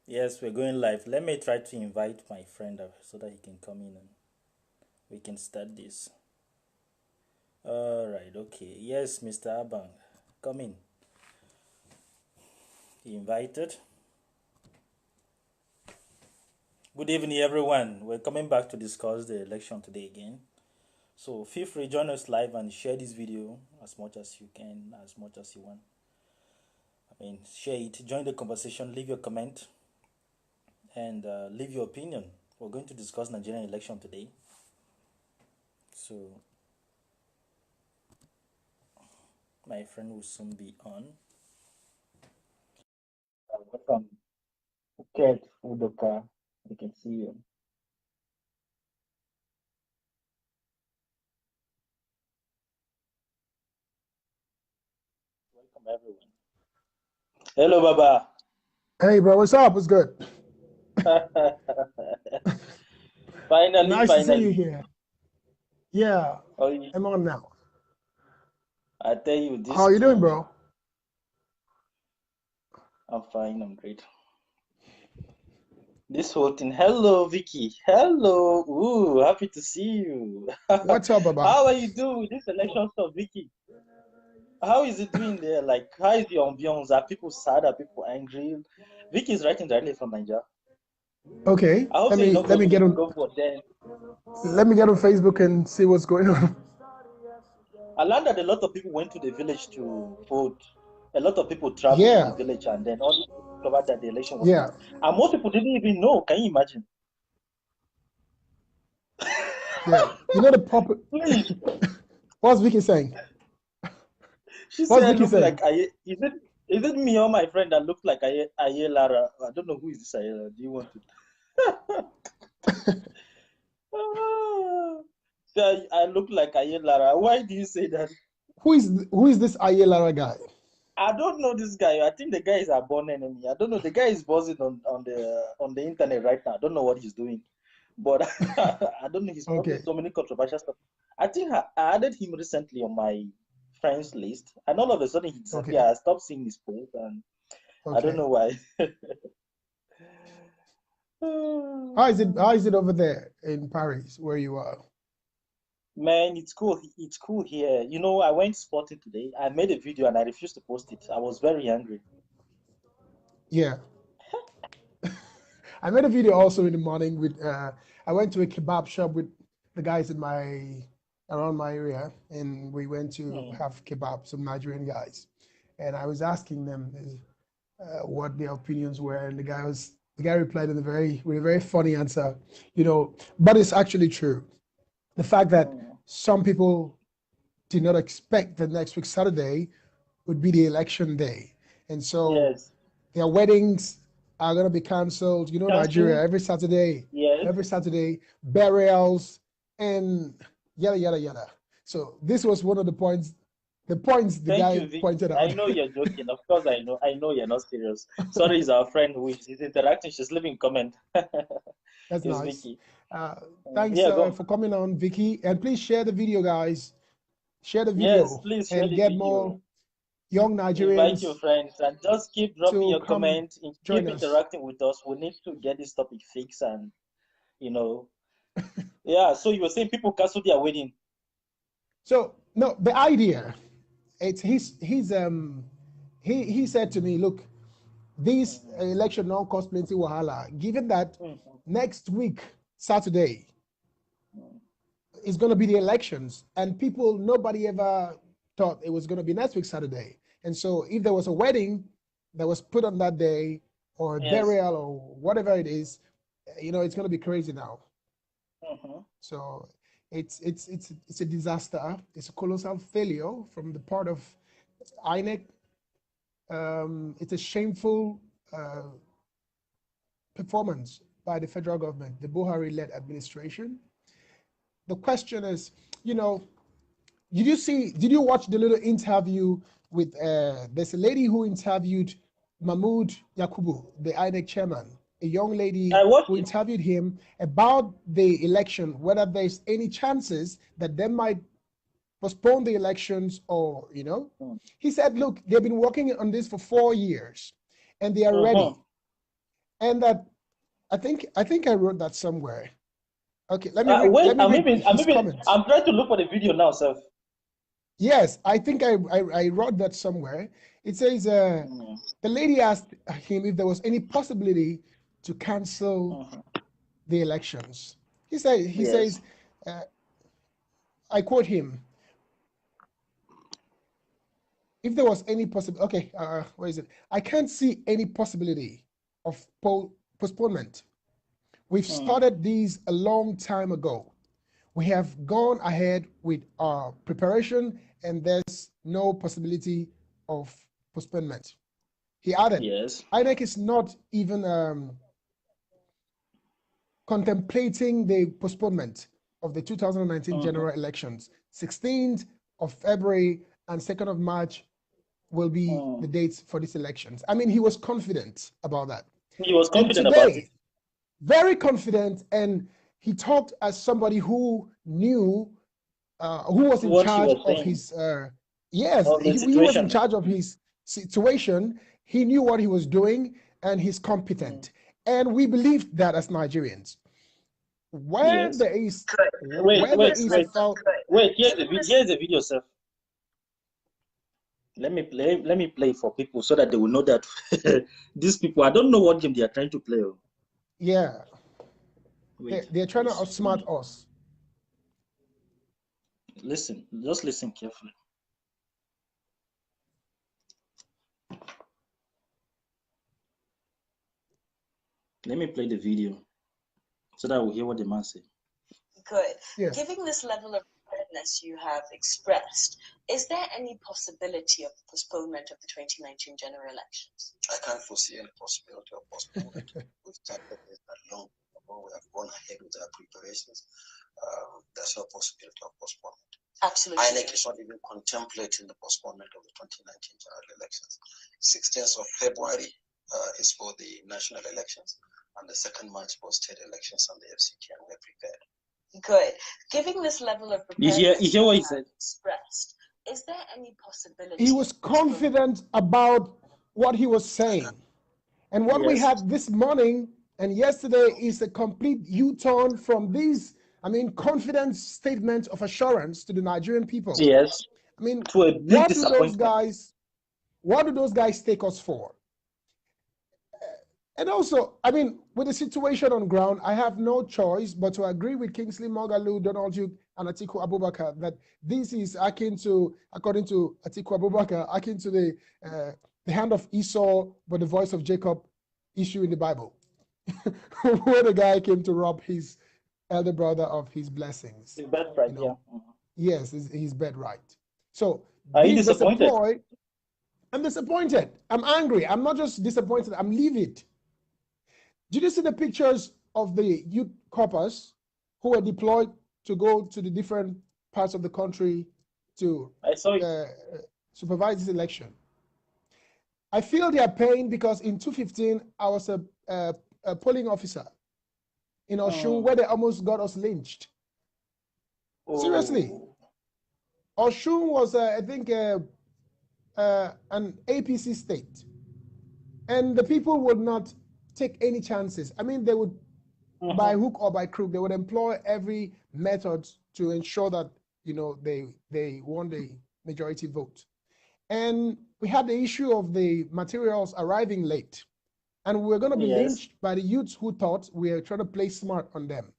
Yes, we're going live. Let me try to invite my friend so that he can come in and we can start this. All right, okay. Yes, Mr. Abang, come in. He invited. Good evening, everyone. We're coming back to discuss the election today again. So feel free join us live and share this video as much as you can, as much as you want. Share it. Join the conversation. Leave your comment and leave your opinion. We're going to discuss Nigerian election today. So my friend will soon be on. Welcome, Ket Udoka. You can see you. Welcome, everyone. Hello, Baba. Hey, bro, what's up? What's good? Finally, Nice to see you finally. here. Yeah, Oh, I'm on now. I tell you, How this are you doing, thing. bro? I'm fine. I'm great. This whole thing. Hello, Vicky. Hello. Ooh, happy to see you. What's up, Baba? How are you doing with this election stuff, Vicky? How is it doing there? Like, how is the ambiance? Are people sad? Are people angry? Vicky is writing directly from Nigeria. Okay, I hope let so you me don't let go me to get the on go for them. Facebook and see what's going on. I learned that a lot of people went to the village to vote. A lot of people traveled to the Yeah, village and then all discovered that the election was yeah, stolen. And most people didn't even know. Can you imagine? yeah. You know the pop. Please. What's Vicky saying? She What's said I Vicky look saying? like is it me or my friend that looked like Aye Lara? I don't know who is this Aye Lara. Do you want to so I look like Aye Lara. Why do you say that? Who is this Ayelara guy? I don't know this guy. I think the guy is a born enemy. I don't know. The guy is buzzing on the internet right now. I don't know what he's doing, but I don't know. He's posting Okay, so many controversial stuff. I think I added him recently on my friends list, and all of a sudden he disappeared. okay, I stopped seeing his post, and I don't okay. know why. How is it over there in Paris where you are? Man, it's cool. It's cool here. I went sporting today. I made a video and I refused to post it. I was very angry. Yeah, I made a video also in the morning with I went to a kebab shop with the guys in my around my area and we went to Hmm. have kebab, some Nigerian guys. And I was asking them what their opinions were and the guy replied with a very funny answer, but it's actually true. The fact that Hmm. some people did not expect that next week Saturday would be the election day. And so Yes. their weddings are going to be canceled. You know, Nigeria, Cancel. Yes. every Saturday, burials, and yada, yada, yada. So this was one of the points the Thank guy you, Vicky. pointed I out. know you're joking. Of course, I know. I know you're not serious. Sorry, is our friend who is interacting. She's leaving comment. That's It's nice. Vicky. Uh, Thanks Yeah, go on. for coming on, Vicky. And please share the video, guys. Share the Yes, video please share and the get more video. young Invite your Nigerians friends and just keep dropping to your come comment and keep join us. interacting with us. We need to get this topic fixed and you know. Yeah, so you were saying people cancel their wedding. So no, the idea it's he said to me, look, this Mhm. election now cost plenty wahala. Given that Mhm. next week Saturday Mhm. is going to be the elections, and nobody ever thought it was going to be next week Saturday. And so if there was a wedding that was put on that day, or a Yes. burial, or whatever it is, it's going to be crazy now. Mhm. So it's a disaster. It's a colossal failure from the part of INEC. It's a shameful uh, performance by the federal government, the Buhari-led administration. The question is, you know, did you watch the little interview with, there's a lady who interviewed Mahmoud Yakubu, the INEC chairman, a young I lady watched who it. interviewed him about the election, whether there's any chances that they might postpone the elections or. Mhm. He said, look, they've been working on this for 4 years and they are Mhm. ready. and that I think I wrote that somewhere. Okay, Wait, let me read his even, comments. I'm trying to look for the video now, sir. Yes, I think I wrote that somewhere. It says the lady asked him if there was any possibility to cancel the elections. He Yes. says, I quote him, if there was any possibility, okay, where is it? I can't see any possibility of postponement. We've started these a long time ago. We have gone ahead with our preparation and there's no possibility of postponement. He added, Yes. INEC is not even contemplating the postponement of the 2019 general elections. 16th of February and 2nd of March will be the dates for these elections. I mean, he was confident about that. He was And confident about it. today, very confident, and he talked as somebody who knew, who was in What he charge was of saying his, yes, of the he was in situation. charge of his situation. He knew what he was doing, and he's competent. And we believe that as Nigerians. Where Yes. there is, Wait, where there wait, is a wait, foul, wait. Here's the video, sir. Let me play for people so that they will know that these people, I don't know what game they are trying to play. yeah, Wait, they're trying to outsmart us. listen, just listen carefully. Let me play the video so that we'll hear what the man said. Good. Yes. Given this level of preparedness you have expressed, is there any possibility of postponement of the 2019 general elections? I can't foresee any possibility of postponement. We've started this long ago. We have gone ahead with our preparations. There's no possibility of postponement. Absolutely. INEC is not even contemplating the postponement of the 2019 general elections. 16th of February is for the national elections, and the 2nd March for state elections and the FCT, and we're prepared. Good. Given this level of You preparedness hear what he said? expressed, is there any possibility? He was confident about what he was saying. And what we Yes. had this morning and yesterday is a complete U-turn from these, I mean, confident statements of assurance to the Nigerian people. Yes. I mean, To a big disappointment. what do those guys take us for? And also, I mean, with the situation on ground, I have no choice but to agree with Kingsley Moghalu, Donald Duke, and Atiku Abubakar that this is akin to, according to Atiku Abubakar, akin to the hand of Esau, but the voice of Jacob issue in the Bible, where the guy came to rob his elder brother of his blessings. His birthright, you know? Yeah. Yes, his birthright. So are you disappointed? I'm disappointed. I'm angry. I'm not just disappointed. I'm livid. Did you see the pictures of the youth corpers who were deployed to go to the different parts of the country to supervise this election? I feel their pain because in 2015, I was a polling officer in Oshun where they almost got us lynched. Seriously. Oshun was, I think, an APC state. And the people would not take any chances. I mean, they would, by hook or by crook, they would employ every method to ensure that, you know, they won the majority vote. And we had the issue of the materials arriving late. And we were going to be lynched by the youths who thought we were trying to play smart on them.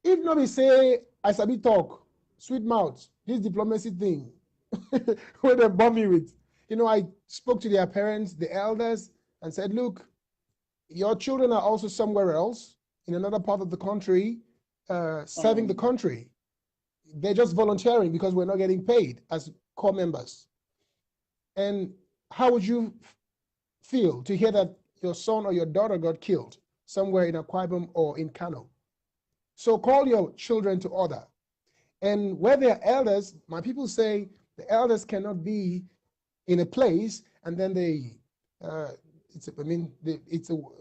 If nobody say, I sabi talk, sweet mouth, this diplomacy thing, where they bomb me with, you know, I spoke to their parents, the elders, and said, look, your children are also somewhere else in another part of the country, serving the country. They're just volunteering because we're not getting paid as core members. And how would you feel to hear that your son or your daughter got killed somewhere in Akwa Ibom or in Kano? So call your children to order. And where there are elders, my people say the elders cannot be in a place and then they,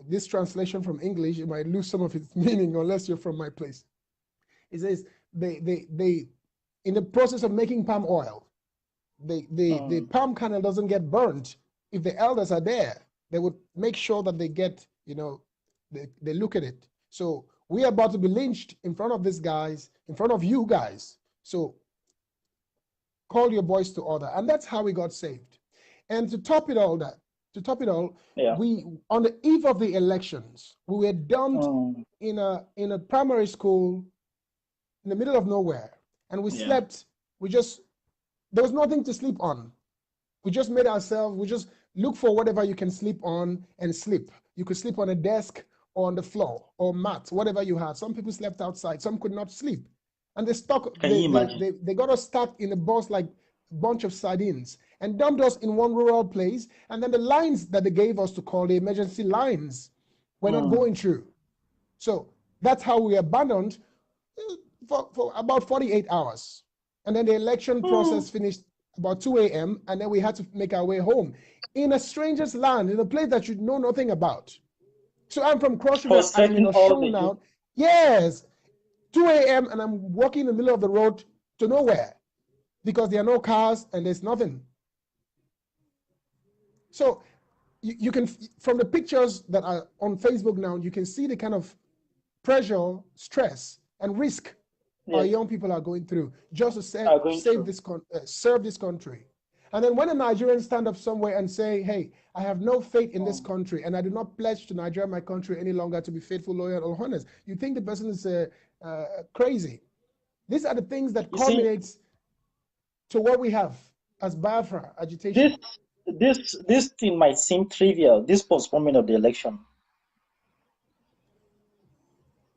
this translation from English, it might lose some of its meaning unless you're from my place. It says they in the process of making palm oil, the palm kernel doesn't get burnt. If the elders are there, they would make sure that they get you know, they look at it. So we're about to be lynched in front of these guys, in front of you guys. So call your boys to order. And that's how we got saved. And to top it all, Yeah. we, on the eve of the elections, we were dumped in a primary school in the middle of nowhere. And we slept, there was nothing to sleep on. We just made ourselves, we just look for whatever you can sleep on and sleep. You could sleep on a desk or on the floor or mat, whatever you had. Some people slept outside, some could not sleep. And they got us stuck in a bus like a bunch of sardines and dumped us in one rural place. And then the lines that they gave us to call the emergency lines were not going through. So that's how we abandoned for about 48 hours. And then the election process finished about 2 a.m. And then we had to make our way home in a stranger's land, in a place that you know nothing about. So I'm from Cross River, I'm in Oshun now. Yes, 2 a.m. and I'm walking in the middle of the road to nowhere because there are no cars and there's nothing. So you can, from the pictures that are on Facebook now, you can see the kind of pressure, stress, and risk our young people are going through just to serve this country. And then when a Nigerian stand up somewhere and say, hey, I have no faith in this country and I do not pledge to Nigeria, my country, any longer to be faithful, loyal, or honest, you think the person is crazy. These are the things that culminates to what we have as Biafra agitation. This thing might seem trivial, this postponement of the election.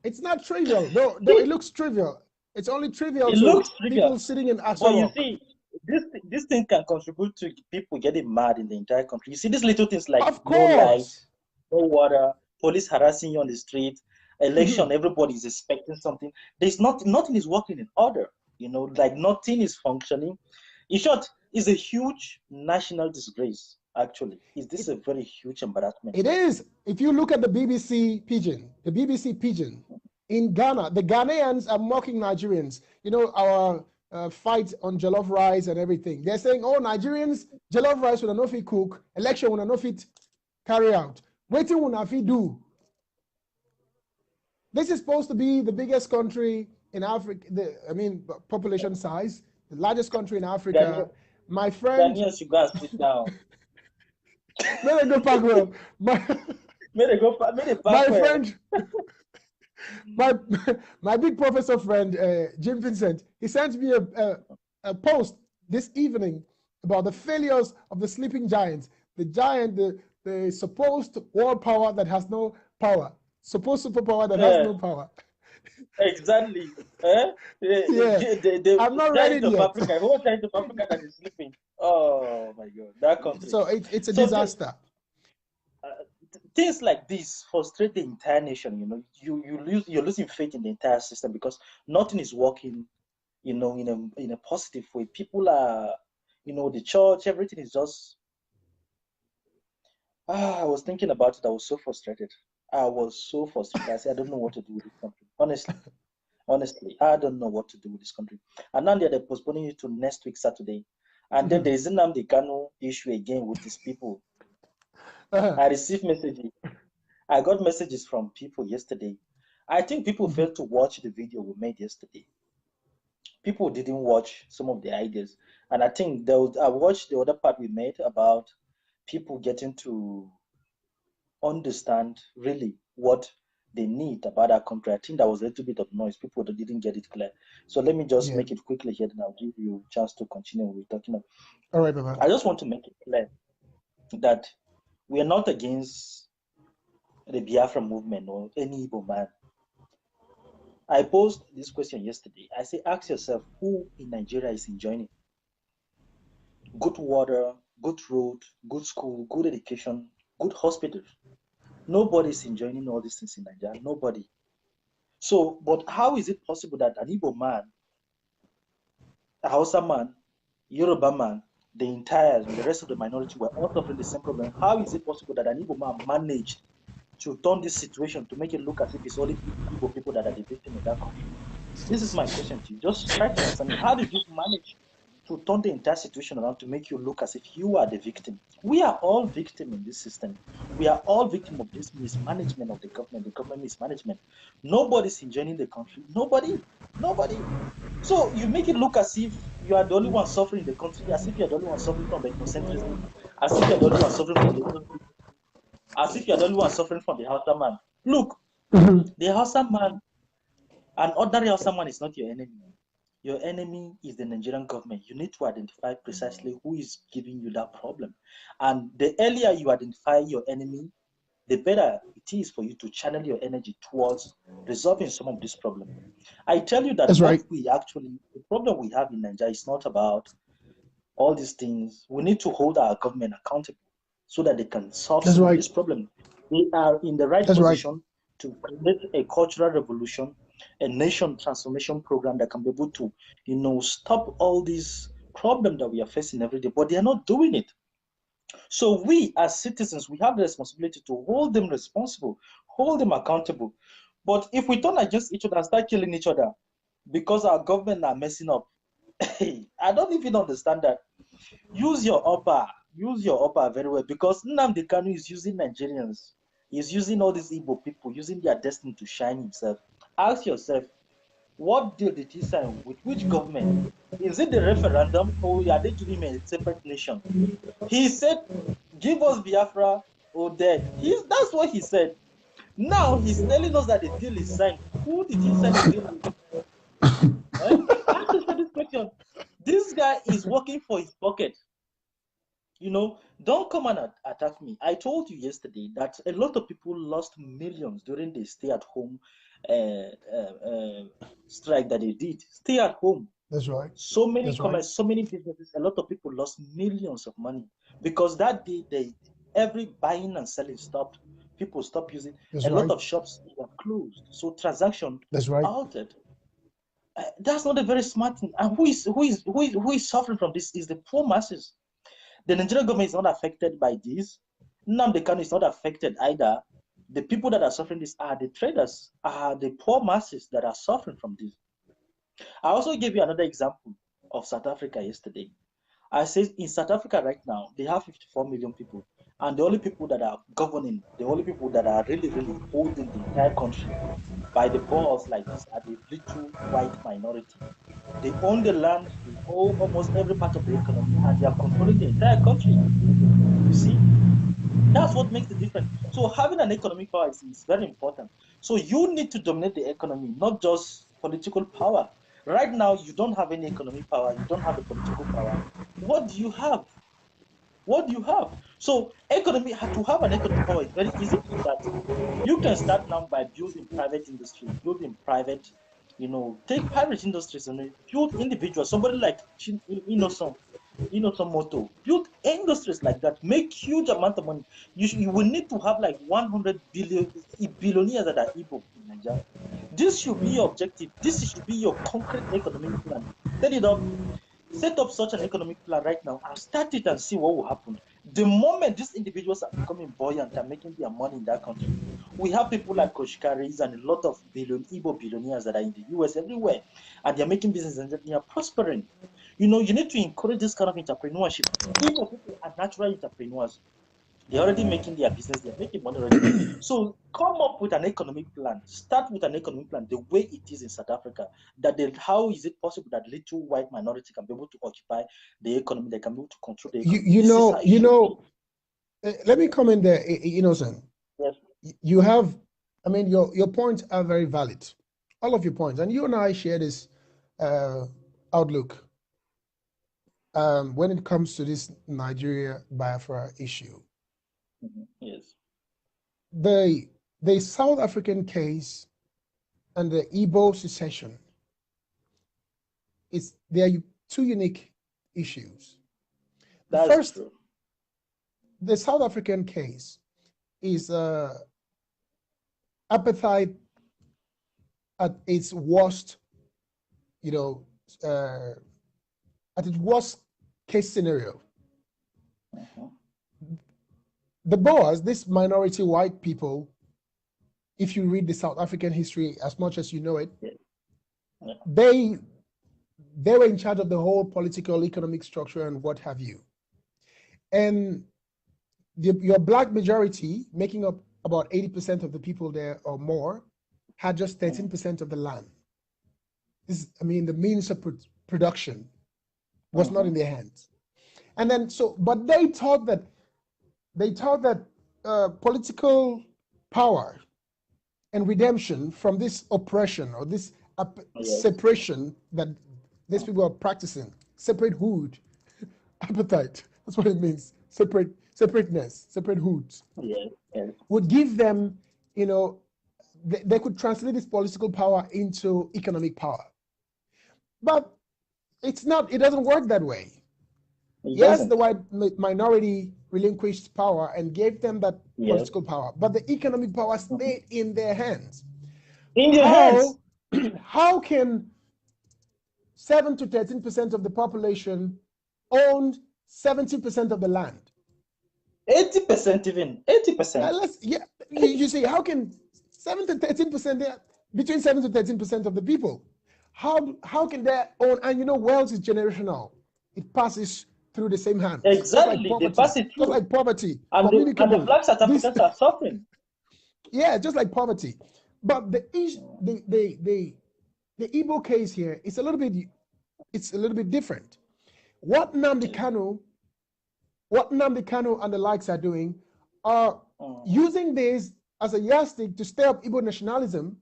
It's not trivial. No, it looks trivial. It's only trivial to people sitting in Aso Rock. But you see, this thing can contribute to people getting mad in the entire country. You see these little things like no light, no water, police harassing you on the street, election, everybody is expecting something. There's nothing is working in order, you know, like nothing is functioning. In short, it's a huge national disgrace, actually. This is a very huge embarrassment. It is. If you look at the BBC Pidgin in Ghana, the Ghanaians are mocking Nigerians. You know, our fight on jollof rice and everything. They're saying, oh, Nigerians, jollof rice will not fit cook, election will not fit carry out. Waiting will not fit do. This is supposed to be the biggest country in Africa, population size, the largest country in Africa. My friend. Daniel, you guys sit down. May they go back well. My friend. My big professor friend, Jim Vincent, he sent me a post this evening about the failures of the sleeping giants. The giant, the supposed world power that has no power. Supposed superpower that has no power. Exactly. I'm not ready yet. Africa. Who giant of Africa that is sleeping? Oh my God, that country. So it's a disaster. Things like this frustrate the entire nation. You know, you're losing faith in the entire system because nothing is working. You know, in a positive way. People are, you know, the church, everything is just. I was thinking about it. I was so frustrated. I said, I don't know what to do with this country. Honestly, I don't know what to do with this country. And now they're postponing it to next week, Saturday. And then there is Nnamdi Kanu issue again with these people. I received messages. I got messages from people yesterday. I think people failed to watch the video we made yesterday. People didn't watch some of the ideas. And I think I watched the other part we made about people getting to understand really what they need about our country. I think there was a little bit of noise. People didn't get it clear. So let me just make it quickly here, then I'll give you a chance to continue with talking about. All right, Baba. I just want to make it clear that we are not against the Biafra movement or any Igbo man. I posed this question yesterday. I say, ask yourself, who in Nigeria is enjoying it? Good water, good road, good school, good education, good hospitals. Nobody is enjoying all these things in Nigeria. Nobody. So, but how is it possible that an Igbo man, a Hausa man, Yoruba man, the rest of the minority were all suffering the same problem? How is it possible that an Igbo man managed to turn this situation to make it look as if it's only Igbo people that are the victim of that country? This is my question to you. Just try to understand. How did you manage to turn the entire situation around to make you look as if you are the victim. We are all victim in this system. We are all victim of this mismanagement of the government mismanagement. Nobody's enjoying the country. Nobody. So you make it look as if you are the only one suffering in the country, as if you are the only one suffering from ethnocentrism, as if you are the only one suffering from the as if you are the only one suffering from the Hausa man. Look, the Hausa man, an ordinary Hausa man is not your enemy. Your enemy is the Nigerian government. You need to identify precisely who is giving you that problem. And the earlier you identify your enemy, the better it is for you to channel your energy towards resolving some of this problem. I tell you that the problem we have in Nigeria is not about all these things. We need to hold our government accountable so that they can solve some of this problem. They are in the right position to create a cultural revolution, a nation transformation program that can be able to, stop all these problems that we are facing every day, but they are not doing it. So we as citizens, we have the responsibility to hold them responsible, hold them accountable. But if we turn against each other and start killing each other because our government are messing up, I don't even understand that. Use your upper very well, because Nnamdi Kanu is using Nigerians. He's using all these Igbo people, using their destiny to shine himself. Ask yourself, what deal did he sign with which government? Is it the referendum, or are they giving him a separate nation? He said, give us Biafra or dead. That's what he said. Now he's telling us that the deal is signed. Who did he sign the deal with? Ask yourself this question. This guy is working for his pocket. Don't come and attack me. I told you yesterday that a lot of people lost millions during the stay-at-home strike that they did. Stay at home. That's right. So many comments, so many businesses, a lot of people lost millions of money because that day, every buying and selling stopped. People stopped using. A lot of shops were closed. So transaction altered. That's not a very smart thing. And who is suffering from this is the poor masses. The Nigerian government is not affected by this. Nnamdi Kanu is not affected either. The people that are suffering this are the traders, are the poor masses that are suffering from this. I also gave you another example of South Africa yesterday. I said in South Africa right now, they have 54 million people. And the only people that are governing, the only people that are really, really holding the entire country by the balls like this are the little white minority. They own the land, they own almost every part of the economy, and they are controlling the entire country. You see? That's what makes the difference. So having an economic power is very important. So you need to dominate the economy, not just political power. Right now, you don't have any economic power. You don't have a political power. What do you have? What do you have? So to have an economic power is very easy to start. You can start now by building private industry, building private, take private industries and build individuals. Somebody like some motto, build industries like that, make huge amount of money. You will need to have like 100 billionaires that are Igbo in Nigeria. This should be your objective. This should be your concrete economic plan. Set up such an economic plan right now and start it and see what will happen. The moment these individuals are becoming buoyant and making their money in that country, we have people like Koshikaris and a lot of Igbo billionaires that are in the US everywhere, and they're making business and they are prospering. You need to encourage this kind of entrepreneurship. Igbo people are natural entrepreneurs. They're already making their business, they're making money already. So come up with an economic plan. Start with an economic plan the way it is in South Africa. How is it possible that little white minority can be able to occupy the economy, they can be able to control the economy? Let me come in there, Innocent. Yes. You have, your points are very valid. All of your points. And you and I share this outlook when it comes to this Nigeria Biafra issue. Yes. The South African case and the Igbo secession, they are two unique issues. That's true. The South African case is apartheid at its worst, at its worst case scenario. The Boers, this minority white people, if you read the South African history as much as you know it, they were in charge of the whole political, economic structure and what have you. And your black majority, making up about 80% of the people there or more, had just 13% of the land. I mean, the means of production was not in their hands. And then, but they thought that political power and redemption from this oppression or this separation that these people are practicing, separatehood, appetite, that's what it means, separateness, separatehood, would give them, they could translate this political power into economic power. But it doesn't work that way. Yes, the white minority relinquished power and gave them that political power, but the economic power stayed in their hands. How can 7 to 13% of the population own 70% of the land? 80% even, 80%. You see, how can 7 to 13%, between 7 to 13% of the people, how can they own? And wealth is generational. It passes through the same hands. Exactly, they pass it through. Just like poverty. And the black South Africans are suffering. Yeah, just like poverty. But the Igbo case here is a little bit different. What Nnamdi Kanu and the likes are doing are using this as a yardstick to stir up Igbo nationalism.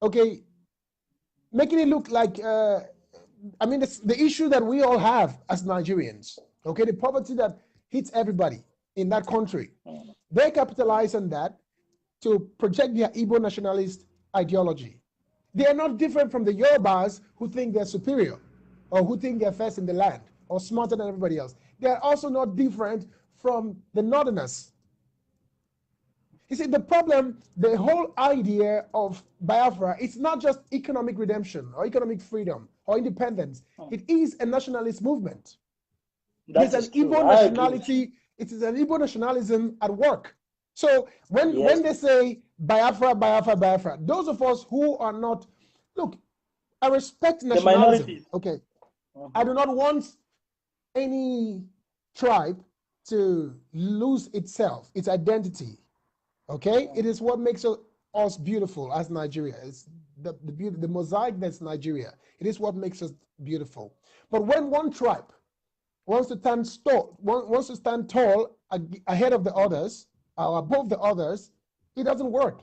Okay, making it look like the issue that we all have as Nigerians, okay, the poverty that hits everybody in that country. They capitalize on that to project their Igbo nationalist ideology. They are not different from the Yorubas who think they're superior or who think they're first in the land or smarter than everybody else. They are also not different from the Northerners. You see, the problem, the whole idea of Biafra, it's not just economic redemption or economic freedom or independence. It is a nationalist movement. It's an Igbo nationality. It is an Igbo nationalism at work. So when they say Biafra, Biafra, Biafra, those of us who are not, look, I respect nationalism. Okay, I do not want any tribe to lose itself, its identity. Okay, it is what makes us beautiful as Nigeria. It's the mosaic that's Nigeria. It is what makes us beautiful. But when one tribe wants to stand tall ahead of the others, or above the others, it doesn't work.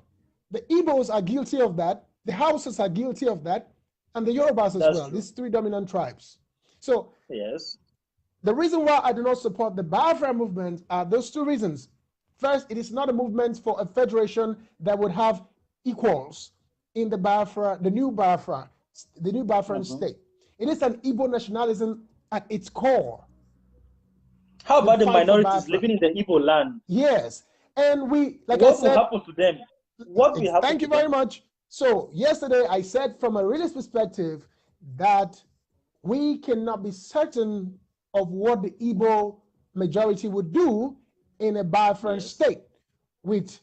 The Igbos are guilty of that. The Hausas are guilty of that, and the Yorubas as well. True. These three dominant tribes. So the reason why I do not support the Biafra movement are those two reasons. First, it is not a movement for a federation that would have equals in the Biafra, the new Biafran state. It is an Igbo nationalism at its core. How about the minorities living in the Igbo land? Yes, and what will happen to them? What will happen? Thank you very much. So yesterday I said, from a realist perspective, that we cannot be certain of what the Igbo majority would do in a Biafran state, with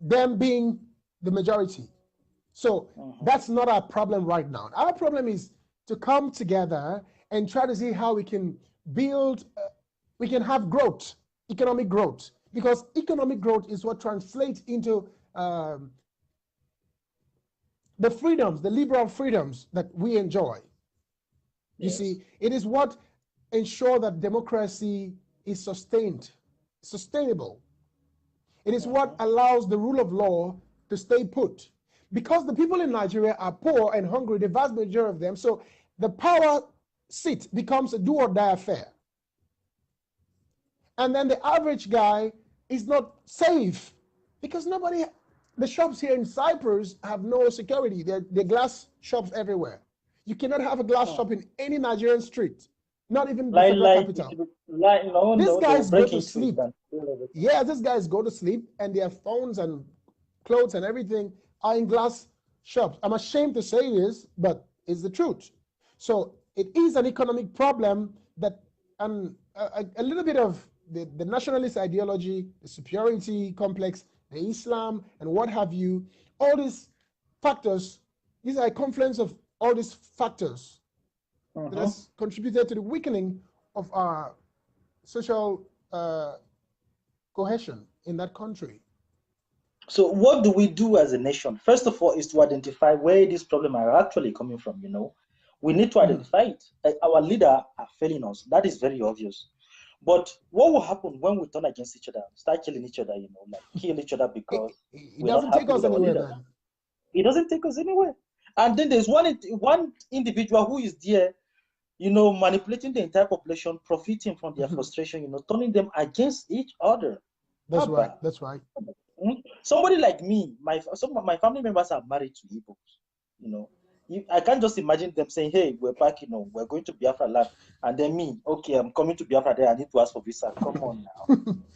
them being the majority. So that's not our problem right now. Our problem is to come together and try to see how we can build, we can have growth, economic growth, because economic growth is what translates into the freedoms, the liberal freedoms that we enjoy. You see, it is what ensures that democracy is sustainable. It is what allows the rule of law to stay put. Because the people in Nigeria are poor and hungry, the vast majority of them, so the power seat becomes a do or die affair. And then the average guy is not safe because the shops here in Cyprus have no security. They're glass shops everywhere. You cannot have a glass shop in any Nigerian street. Not even the federal capital. These guys go to sleep. Yeah, these guys go to sleep and their phones and clothes and everything are in glass shops. I'm ashamed to say this, but it's the truth. So it is an economic problem that a little bit of the nationalist ideology, the superiority complex, the Islam and what have you, all these factors, these are a confluence of all these factors that has contributed to the weakening of our social cohesion in that country. So what do we do as a nation? First of all, is to identify where these problems are actually coming from. We need to identify it. Our leader are failing us. That is very obvious. But what will happen when we turn against each other, start killing each other, like kill each other because It we're not doesn't take happy us with our anywhere, leader? man. It doesn't take us anywhere. And then there's one individual who is there, manipulating the entire population, profiting from their frustration, turning them against each other. That's right. That's right. Somebody like me, some of my family members are married to Igbos. I can't just imagine them saying, "Hey, we're back. We're going to Biafra land," and then me, okay, I'm coming to Biafra there. I need to ask for visa. Come on now.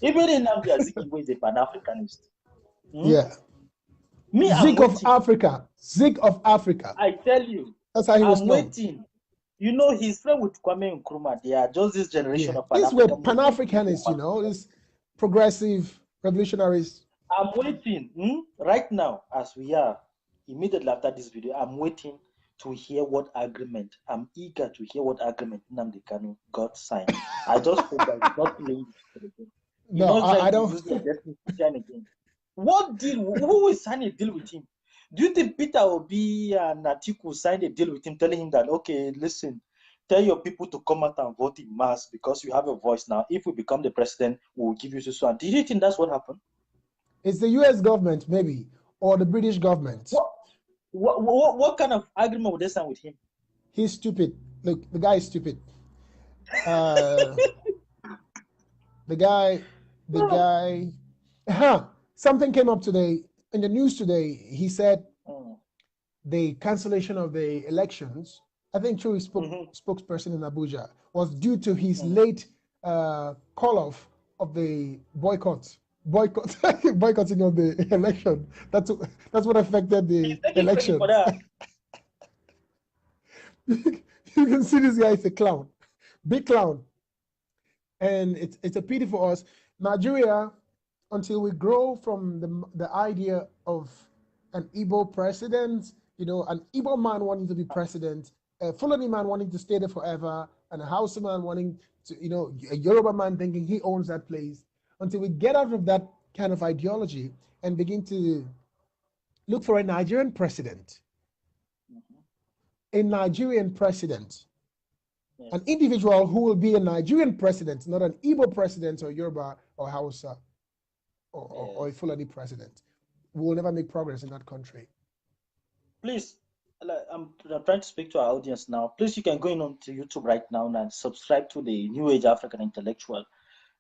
Even in Nnamdi Kanu is a Pan-Africanist. Yeah. Me, Zig of Africa. Zig of Africa. I tell you, that's how he was known. Waiting. He's friend with Kwame Nkrumah. They are just this generation of These were Pan-Africanists. These progressive revolutionaries. I'm waiting right now, as we are, immediately after this video, I'm waiting to hear what agreement. I'm eager to hear what agreement Nnamdi Kanu got signed. I just hope that he's not playing it again. No, I don't. Use the destiny to shine again. What deal? Who will sign a deal with him? Do you think Peter Obi and Atiku signed a deal with him, telling him that, okay, listen, tell your people to come out and vote in mass because you have a voice now. If we become the president, we'll give you so. And did you think that's what happened? It's the U.S. government, maybe, or the British government. What kind of agreement would they sign with him? He's stupid. Look, the guy is stupid. The guy. Something came up today in the news today. He said the cancellation of the elections, I think through his spokesperson in Abuja, was due to his late call off of the boycotting of the election. That's what affected the election. You can see this guy is a clown, big clown, and it's a pity for us, Nigeria. Until we grow from the idea of an Igbo president, an Igbo man wanting to be president, a Fulani man wanting to stay there forever, and a Hausa man wanting to, a Yoruba man thinking he owns that place. Until we get out of that kind of ideology and begin to look for a Nigerian president, an individual who will be a Nigerian president, not an Igbo president or Yoruba or Hausa or a Fulani president. We will never make progress in that country. Please, I'm trying to speak to our audience now. Please, you can go in on to YouTube right now and subscribe to the New Age African Intellectual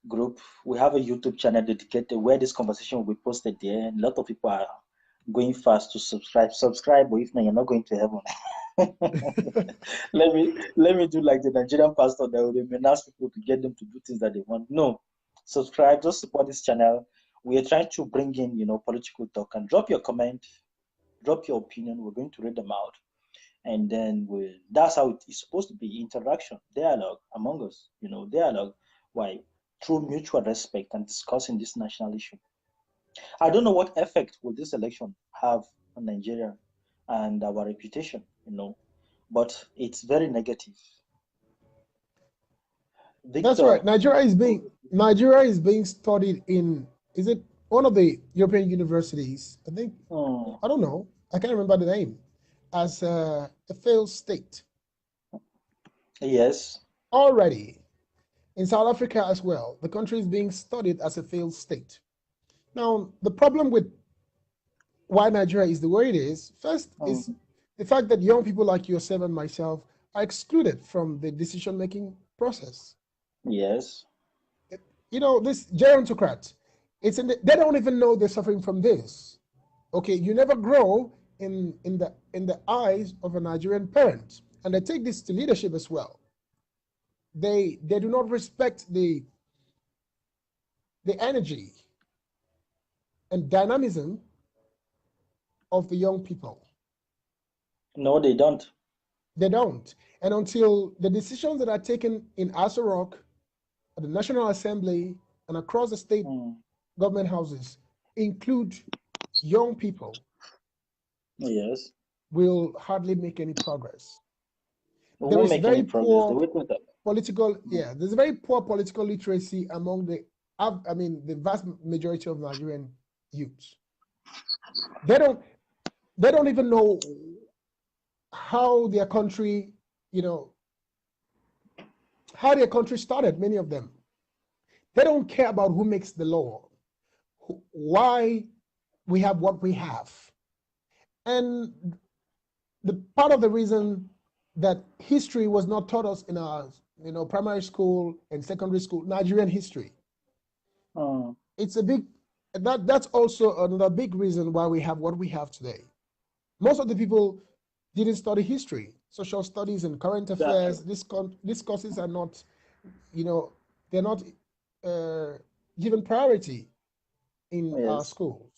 group. We have a YouTube channel dedicated where this conversation will be posted there. And a lot of people are going fast to subscribe. Subscribe, but if not, you're not going to heaven. let me do like the Nigerian pastor that will ask people to get them to do things that they want. No, subscribe, just support this channel. We are trying to bring in, political talk, and drop your comment, drop your opinion. We're going to read them out. And then that's how it is supposed to be: interaction, dialogue among us, dialogue. Why? Through mutual respect and discussing this national issue. I don't know what effect will this election have on Nigeria and our reputation, but it's very negative. Victor, that's right. Nigeria is being studied in, is it one of the European universities? I think, I don't know. I can't remember the name. As a failed state. Yes. Already. In South Africa as well, the country is being studied as a failed state. Now, the problem with why Nigeria is the way it is, first is the fact that young people like yourself and myself are excluded from the decision-making process. Yes. This gerontocrat, they don't even know they're suffering from this. Okay, you never grow in the eyes of a Nigerian parent, and they take this to leadership as well. They do not respect the energy and dynamism of the young people. No, they don't. They don't. And until the decisions that are taken in Aso Rock, at the National Assembly, and across the state government houses include young people. Yes. will hardly make any progress. We There won't is make any very progress. The poor way things are. political, yeah, there's very poor political literacy among the vast majority of Nigerian youths. They don't, they don't even know how their country, you know, how their country started, many of them. They don't care about who makes the law, why we have what we have. And the part of the reason that history was not taught us in our primary school and secondary school, Nigerian history. It's a big that's also another big reason why we have what we have today. Most of the people didn't study history, social studies and current affairs. These courses are not, they're not given priority in our schools.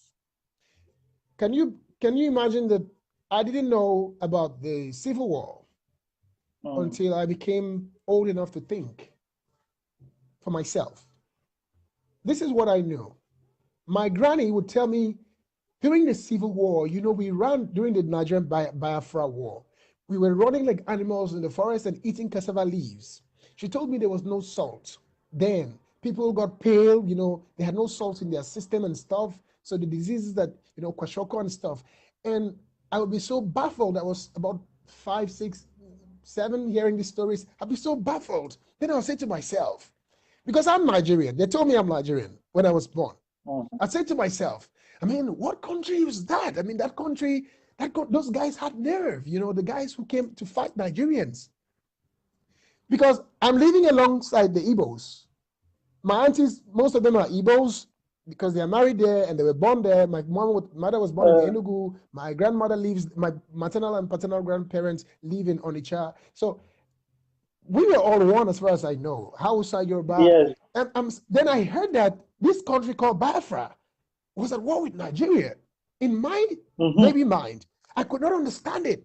Can you imagine that I didn't know about the Civil War until I became old enough to think for myself. This is what I knew. My granny would tell me during the Civil War, we ran during the Nigerian Biafra War. We were running like animals in the forest and eating cassava leaves. She told me there was no salt. Then people got pale, they had no salt in their system and stuff. So the diseases that, kwashiorkor and stuff. And I would be so baffled. I was about 5, 6, 7 hearing these stories. I'd be so baffled. Then I'll say to myself, because I'm Nigerian, they told me I'm Nigerian when I was born. I'd say to myself, what country was that? That country, those guys had nerve, the guys who came to fight Nigerians. Because I'm living alongside the Igbos. My aunties, most of them are Igbos because they are married there and they were born there. My mother was born in Enugu. My grandmother my maternal and paternal grandparents live in Onitsha. So we were all one as far as I know. Hausa, Yoruba. Yes. And then I heard that this country called Biafra was at war with Nigeria. In my baby mind, I could not understand it.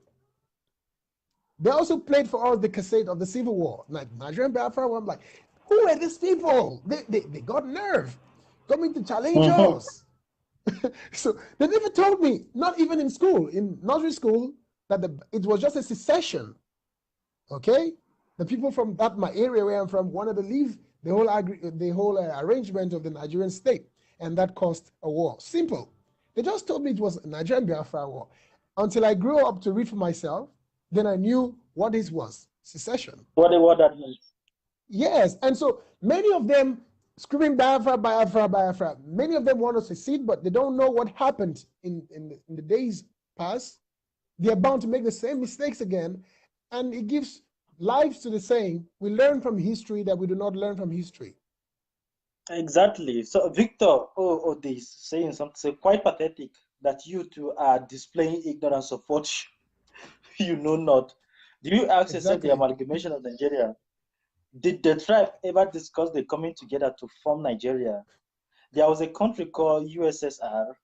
They also played for us the cassette of the Civil War. Nigerian Biafra, I'm like, who are these people? They got nerve coming to challenge us. So they never told me, not even in school, in nursery school, that it was just a secession. Okay? The people from my area where I'm from wanted to leave the whole arrangement of the Nigerian state, and that caused a war. Simple. They just told me it was a Nigerian Biafra war. Until I grew up to read for myself, then I knew what this was, secession. What that means. Yes, and so many of them screaming Biafra, Biafra, Biafra. Many of them want to secede, but they don't know what happened in the days past. They're bound to make the same mistakes again, and it gives lives to the saying, we learn from history that we do not learn from history. Exactly. So Victor, this saying something quite pathetic that you two are displaying ignorance of what you know not. Do you ask yourself the amalgamation of Nigeria? Did the tribe ever discuss the coming together to form Nigeria? There was a country called USSR,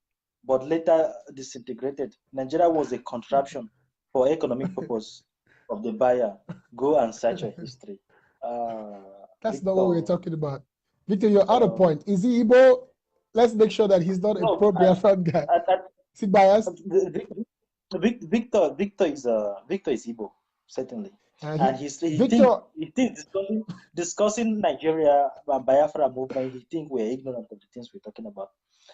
but later disintegrated. Nigeria was a contraption for economic purpose of the buyer. Go and search your history. That's Victor, not what we're talking about. Victor, you're out of point. Is he Igbo? Let's make sure that he's not a pro-Biafran guy. Is he biased? Victor is Igbo, certainly. And he's discussing Nigeria and Biafra movement. He thinks we're ignorant of the things we're talking about.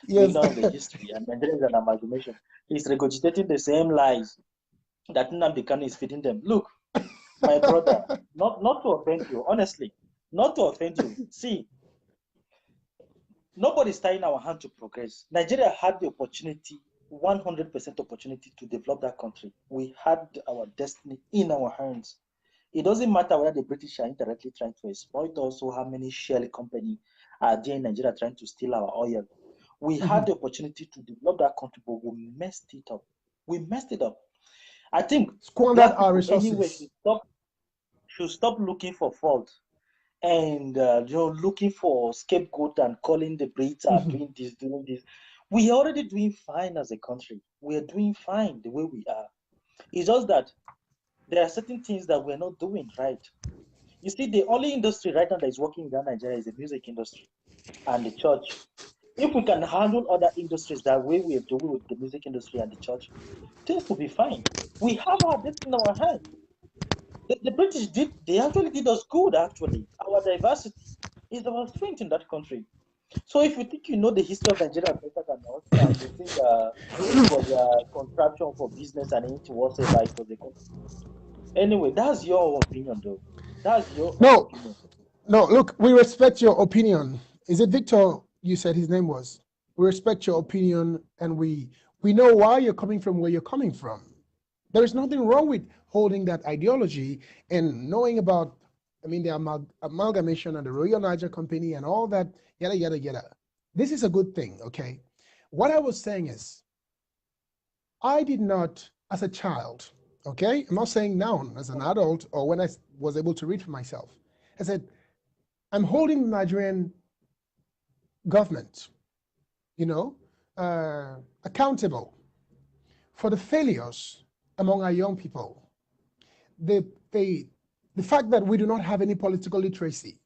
Yes. Ignorant of the history, and Nigeria is an amalgamation. He's regurgitating the same lies that Nnamdi Kanu is feeding them. Look, my brother, not to offend you, honestly, not to offend you. See, nobody's tying our hand to progress. Nigeria had the opportunity, 100% opportunity to develop that country. We had our destiny in our hands. It doesn't matter whether the British are indirectly trying to exploit us or how many shell companies are there in Nigeria trying to steal our oil. We had the opportunity to develop that country, but we messed it up. We messed it up. I think squandered our resources. Anyway, should stop looking for fault and looking for scapegoat and calling the Brits are doing this. We are already doing fine as a country. We are doing fine the way we are. It's just that there are certain things that we're not doing right. You see, the only industry right now that is working in Nigeria is the music industry and the church. if we can handle other industries that way we are doing with the music industry and the church, things will be fine. We have our this in our hands. The British they actually did us good, actually. Our diversity is our strength in that country. So if you think you know the history of Nigeria better than us, and you think it was a contraption for business and anything whatsoever, it was anyway, that's your opinion, though. That's your own No, opinion. no, look, we respect your opinion. Is it Victor you said his name was? We respect your opinion, and we know why you're coming from where you're coming from. There is nothing wrong with holding that ideology and knowing about, I mean, the amalgamation and the Royal Niger Company and all that, yada, yada, yada. This is a good thing, okay? What I was saying is, I did not, as a child, okay? I'm not saying now, as an adult or when I was able to read for myself. I said, I'm holding the Nigerian government, you know, accountable for the failures among our young people. The fact that we do not have any political literacy.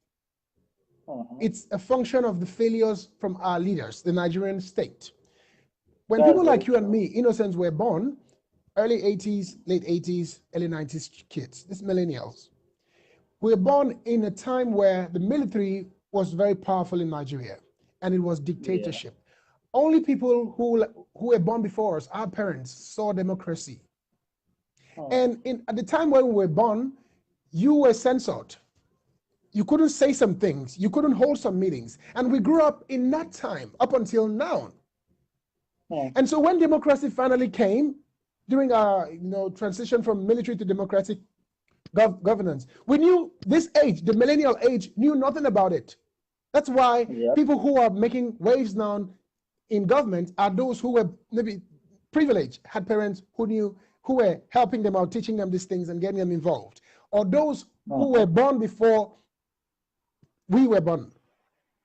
It's a function of the failures from our leaders, the Nigerian state. When That's people very like you and true. me, innocents, were born, early 80s, late 80s, early 90s kids, these millennials, we were born in a time where the military was very powerful in Nigeria, and it was Yeah. dictatorship. Only people who were born before us, our parents, saw democracy. And at the time when we were born, you were censored. You couldn't say some things. You couldn't hold some meetings. And we grew up in that time up until now. And so when democracy finally came, during our transition from military to democratic governance, we knew this age, the millennial age, knew nothing about it. That's why Yep. people who are making waves now in government are those who were maybe privileged, had parents who knew, who were helping them out, teaching them these things and getting them involved, or those who were born before we were born.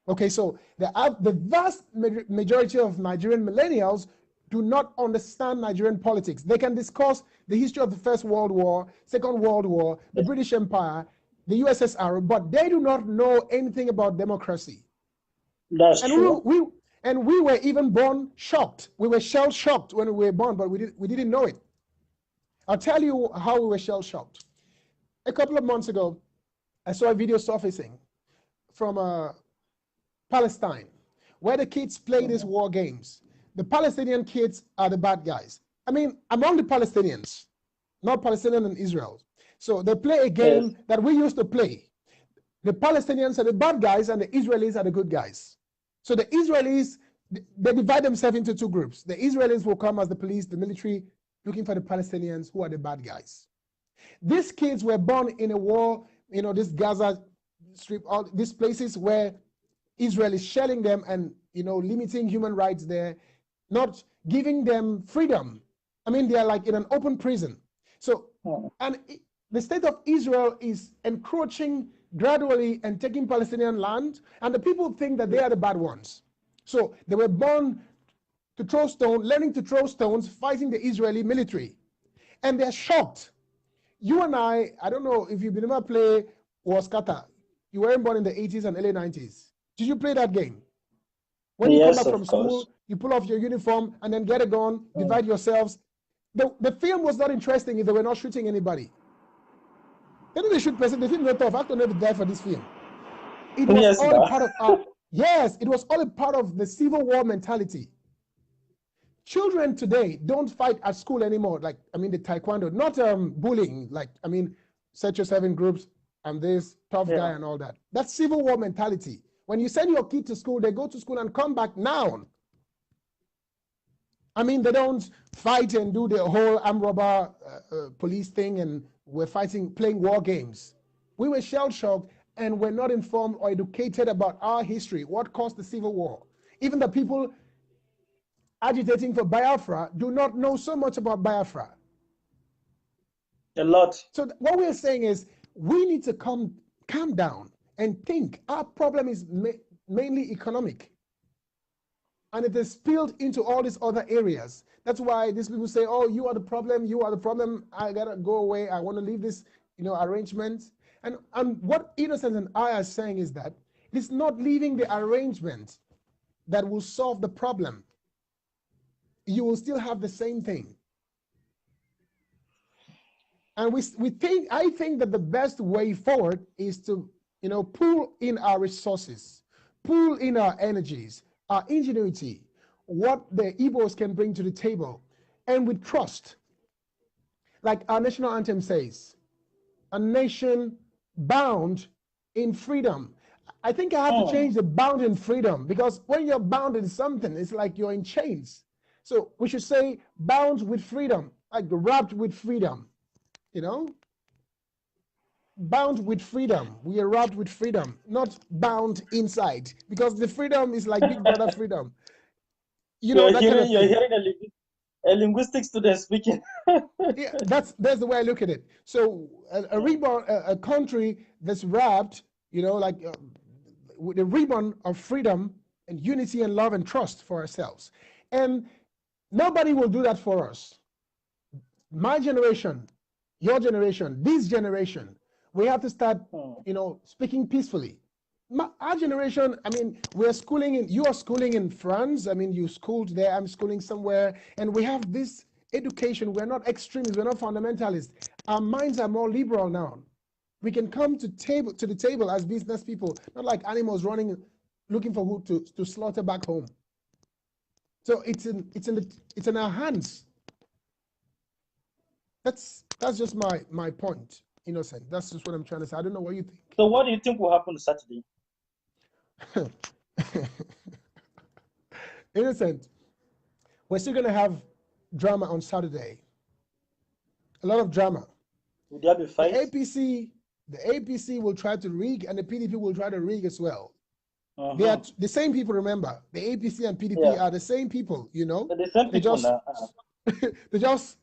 Okay, so the vast majority of Nigerian millennials do not understand Nigerian politics. They can discuss the history of the First World War, Second World War, the Yes. British Empire, the USSR, but they do not know anything about democracy. That's And true. we were even born shocked. We were shell shocked when we were born, but we didn't know it. I'll tell you how we were shell shocked. A couple of months ago, I saw a video surfacing from Palestine, where the kids play these war games. The Palestinian kids are the bad guys. I mean, among the Palestinians, not Palestinian and Israel. So they play a game Yes. that we used to play. The Palestinians are the bad guys and the Israelis are the good guys. So the Israelis, they divide themselves into two groups. The Israelis will come as the police, the military, looking for the Palestinians who are the bad guys. These kids were born in a war, this Gaza Strip, all these places where Israel is shelling them and limiting human rights there, not giving them freedom. I mean, they are like in an open prison. So, and the state of Israel is encroaching gradually and taking Palestinian land, and the people think that they are the bad ones. So they were born to throw stones, learning to throw stones, fighting the Israeli military, and they're shocked. You and I don't know if you've ever played Waskata. You weren't born in the 80s and early 90s. Did you play that game? When you come Yes, back of from course. school, you pull off your uniform and then get a gun, divide yourselves. The film was not interesting if they were not shooting anybody. They didn't shoot person, the film not tough. I have to never die for this film. It was Yes, all a now. part of yes, it was all a part of the Civil War mentality. Children today don't fight at school anymore. Like, I mean, the taekwondo, not bullying. Like, I mean, set yourself in groups. I'm this tough guy Yeah. and all that. That's Civil War mentality. When you send your kid to school, they go to school and come back now. I mean, they don't fight and do the whole armed robber police thing and we're fighting, playing war games. We were shell shocked and we're not informed or educated about our history, what caused the Civil War. Even the people agitating for Biafra do not know so much about Biafra. A lot. So what we're saying is we need to calm down and think. Our problem is mainly economic. And it is spilled into all these other areas. That's why these people say, oh, you are the problem, you are the problem, I gotta go away, I want to leave this arrangement. And what Innocent and I are saying is that it's not leaving the arrangement. that will solve the problem. You will still have the same thing. And I think that the best way forward is to, pull in our resources, pull in our energies, our ingenuity, what the Igbos can bring to the table, and with trust. Like our national anthem says, a nation bound in freedom. I think I have to change the bound in freedom, because when you're bound in something, it's like you're in chains. So we should say bound with freedom, like wrapped with freedom. Bound with freedom. We are wrapped with freedom, not bound inside, because the freedom is like Big Brother freedom. You're That kind of hearing thing. a linguistic student speaking. Yeah, that's the way I look at it. So a country that's wrapped, with a ribbon of freedom and unity and love and trust for ourselves. And nobody will do that for us. My generation, your generation, this generation, we have to start, speaking peacefully. Our generation, you are schooling in France. You schooled there, I'm schooling somewhere, and we have this education. We're not extremists, we're not fundamentalists. Our minds are more liberal now. We can come to the table as business people, not like animals running, looking for who to slaughter back home. So it's in our hands. That's just my point, Innocent. That's just what I'm trying to say. I don't know what you think. So what do you think will happen Saturday? Innocent, we're still going to have drama on Saturday. A lot of drama. Will there be fights? The APC will try to rig, and the PDP will try to rig as well. They are the same people, remember. The APC and PDP are the same people, They're the same people now. They just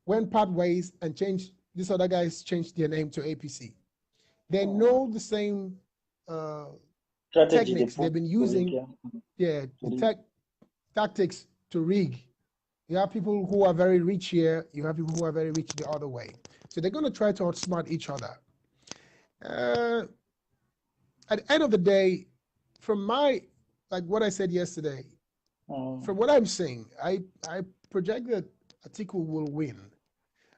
went part ways and changed. These other guys changed their name to APC. They know the same techniques they've been using. Tactics to rig. You have people who are very rich here. You have people who are very rich the other way. So they're going to try to outsmart each other. At the end of the day, from what I said yesterday, from what I'm saying, I project that Atiku will win,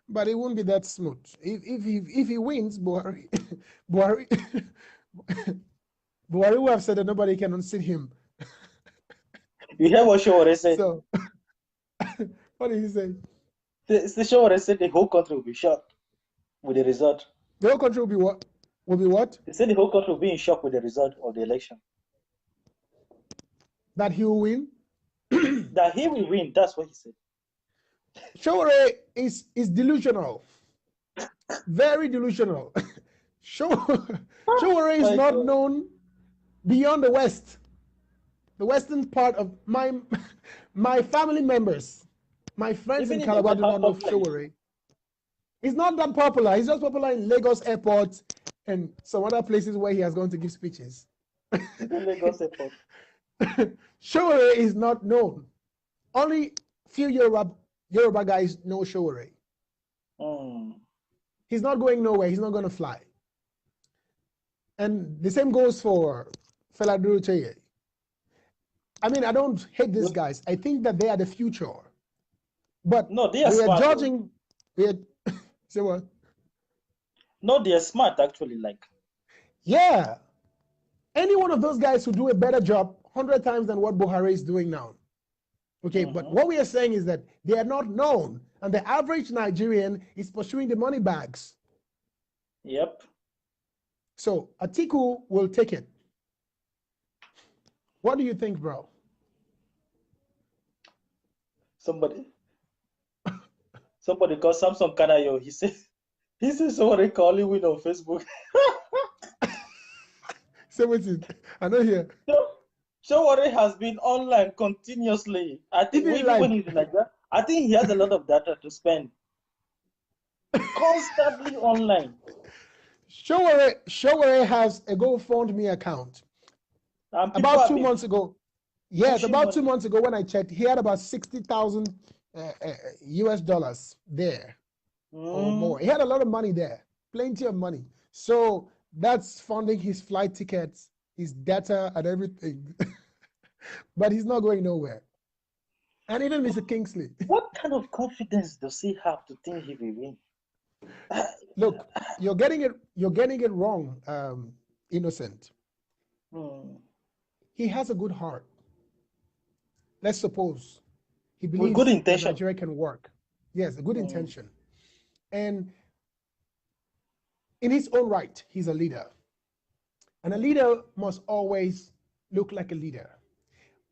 but it won't be that smooth. If he wins, Buhari will have said that nobody can unseat him. You hear what Showore said? So, what did he say? The Showore said the whole country will be shocked with the result. The whole country will be what? Will be what? He said the whole country will be in shock with the result of the election. That he will win? That he will win, that's what he said. Showore is delusional. Very delusional. Showore is not known beyond the West. The western part of my family members, my friends in Calabar do not know Showore. He's not that popular. He's just popular in Lagos Airport and some other places where he has gone to give speeches. Lagos Airport. Showore is not known. Only few Yoruba guys know Showore. He's not going nowhere. He's not going to fly. And the same goes for Fela Duruteye. I don't hate these guys. I think that they are the future. But no, they are smart. Say what? No, they are smart actually. Yeah. Any one of those guys who do a better job 100 times than what Buhari is doing now. Okay, but what we are saying is that they are not known, and the average Nigerian is pursuing the money bags. Yep. So Atiku will take it. What do you think, bro? Somebody called Samson Kanayo. He says somebody calling win on Facebook. Say what it. I know here. Showore has been online continuously. I think when he's like that, I think he has a lot of data to spend. Constantly online. Showore has a GoFundMe account. About 2 months ago. Yes, about 2 months ago when I checked, he had about $60,000 US dollars there or more. He had a lot of money there, plenty of money. So that's funding his flight tickets, his data, and everything. but he's not going nowhere. And even Mr. Kingsley. What kind of confidence does he have to think he will win? Look, you're getting it wrong, Innocent. He has a good heart. Let's suppose he With good believes that intention. Nigeria can work. Yes, a good intention. And in his own right, he's a leader. And a leader must always look like a leader.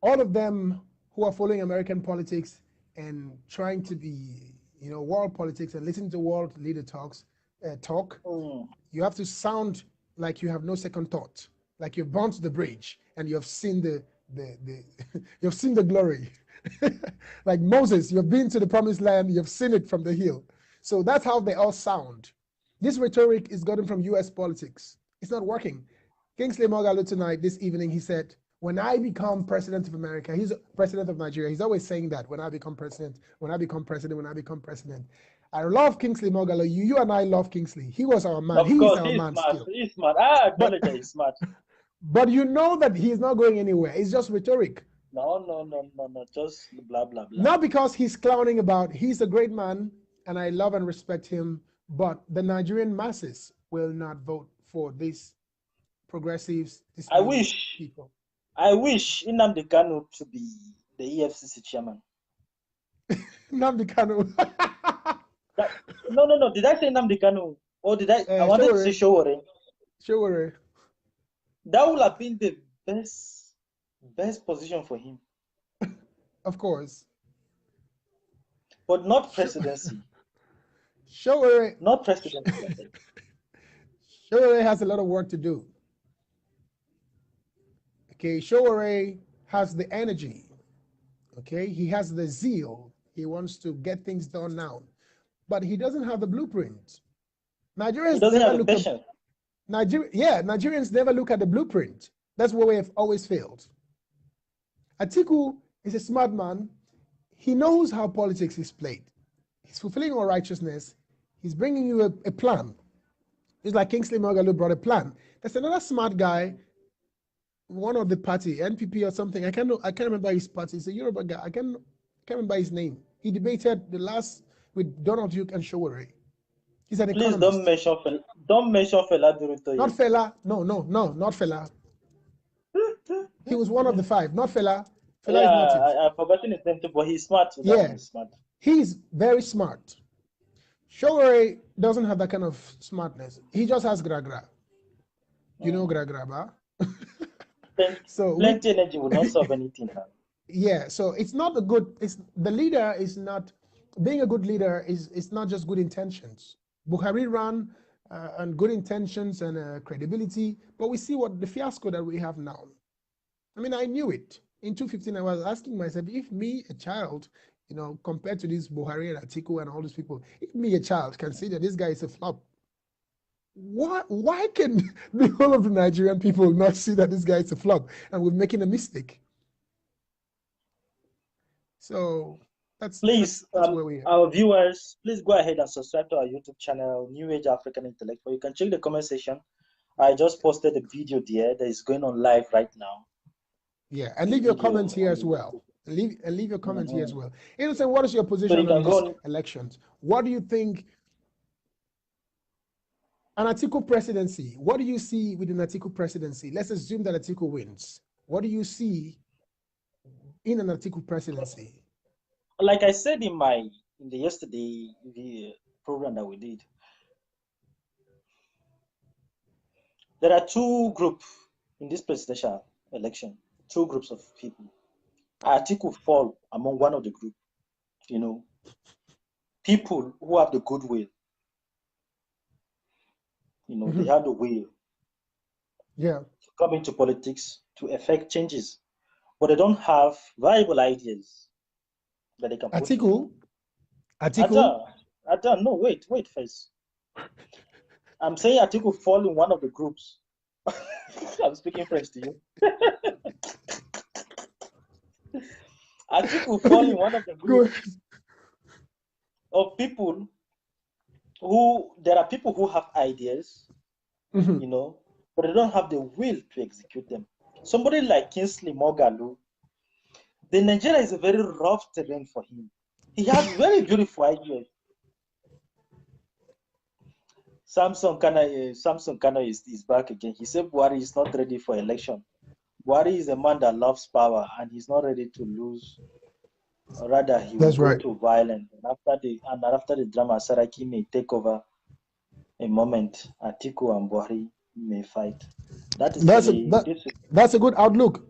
All of them who are following American politics and trying to be, world politics and listen to world leader talk, you have to sound like you have no second thought, like you've burnt the bridge and you have seen the you've seen the glory. Like Moses, you've been to the promised land, you've seen it from the hill. So that's how they all sound. This rhetoric is gotten from US politics. It's not working. Kingsley Moghalu tonight, this evening, he said, when I become president of America, he's president of Nigeria. He's always saying that when I become president, when I become president, when I become president. I love Kingsley Moghalu. You and I love Kingsley. He was our man. Of He's course, our he's man smart. still. He's smart. I acknowledge that he's smart. But you know that he's not going anywhere. It's just rhetoric. No. Just blah, blah, blah. Not because he's clowning about, he's a great man, and I love and respect him, but the Nigerian masses will not vote for these progressives, these people. I wish Nnamdi Kanu to be the EFCC chairman. Nnamdi Kanu. No. Did I say Nnamdi Kanu? Or did I wanted to say Showore. Showore. That would have been the best position for him. Of course. But not presidency. Showore. Not presidency. Showore has a lot of work to do. Okay, Showore has the energy. Okay, he has the zeal. He wants to get things done now. But he doesn't have the blueprint. Nigerians doesn't never have the look patience. Nigerians never look at the blueprint. That's where we have always failed. Atiku is a smart man. He knows how politics is played. He's fulfilling all righteousness. He's bringing you a plan. It's like Kingsley Moghalu brought a plan. There's another smart guy, one of the party, NPP or something. I can't remember his party. He's a Yoruba guy. I can't remember his name. He debated the last with Donald Duke and Showore. He's an economist. Please don't mention Fela Durutoye. Not Fela. No, not Fela. He was one of the five. Not Fela. Fela is not it. I've forgotten his name too, but he's smart. Yeah, smart. He's very smart. Showore doesn't have that kind of smartness. He just has gra-gra. You know gra-gra, ba? So plenty energy will not solve anything. Yeah, so it's not a good. The leader is not being a good leader. Is not just good intentions. Buhari ran and good intentions and credibility, but we see what the fiasco that we have now. I mean, I knew it in 2015. I was asking myself, if me, a child, compared to this Buhari and Atiku and all these people, if me, a child, can see that this guy is a flop, why can the whole of the Nigerian people not see that this guy is a flop and we're making a mistake? So that's where we are. Our viewers, please go ahead and subscribe to our YouTube channel, New Age African Intellectual. You can check the comment section. I just posted a video there that is going on live right now. Yeah, and leave your comments here as well. Leave your comments here as well. Innocent, what is your position on these elections? What do you think? An Atiku presidency, what do you see with an Atiku presidency? Let's assume that Atiku wins. What do you see in an Atiku presidency? Like I said in the yesterday program that we did, there are two groups in this presidential election, two groups of people. Atiku fall among one of the group, people who have the goodwill. They have the will to come into politics to effect changes, but they don't have viable ideas that they can put. Atiku? No, wait first. I'm saying Atiku fall in one of the groups. I'm speaking French to you. Atiku fall in one of the groups of people there are people who have ideas, but they don't have the will to execute them. Somebody like Kingsley Moghalu The Nigeria is a very rough terrain for him. He has very beautiful ideas. Samson Kana is back again. He said Buhari is not ready for election. Buhari is a man that loves power and he's not ready to lose. Rather, he will That's go right. to violence. And after the drama, Saraki may take over a moment. Atiku and Buhari may fight. That is for That's a the that's a good outlook.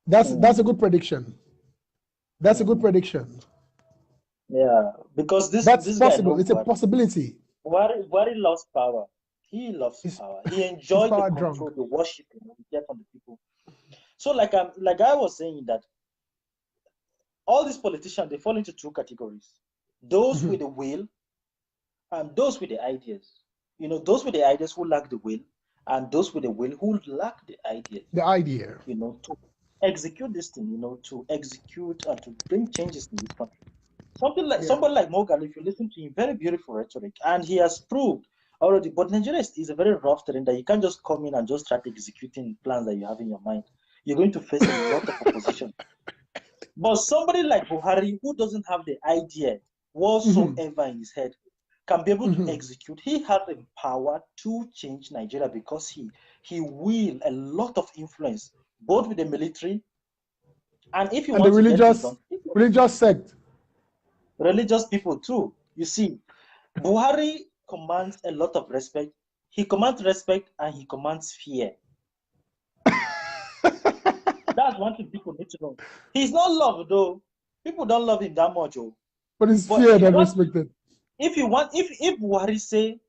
That's a good prediction. That's a good Mhm. prediction. Yeah, because That's this guy possible. know It's a Buhari. possibility. Buhari loves power. He loves He's power. He he's enjoys the power drunk. control, the worship he get from the people. So like I was saying that all these politicians they fall into two categories: those Mhm. with the will and those with the ideas. Those with the ideas who lack the will, and those with the will who lack the ideas. The idea. To execute this thing. To execute and to bring changes in this country. Yeah. Somebody like Morgan, if you listen to him, very beautiful rhetoric, and he has proved already. But Nigeria is a very rough terrain that you can't just come in and just start executing plans that you have in your mind. You're going to face a lot of opposition. But somebody like Buhari, who doesn't have the idea Mhm. whatsoever in his head, can be able to Mhm. execute. He has the power to change Nigeria because he will a lot of influence, both with the military and if you And the want to get this done, religious sect. religious people too. You see, Buhari commands a lot of respect. He commands respect and he commands fear. That's one thing people need to know. He's not loved though. People don't love him that much, oh. But it's But feared and respected. if Buhari say,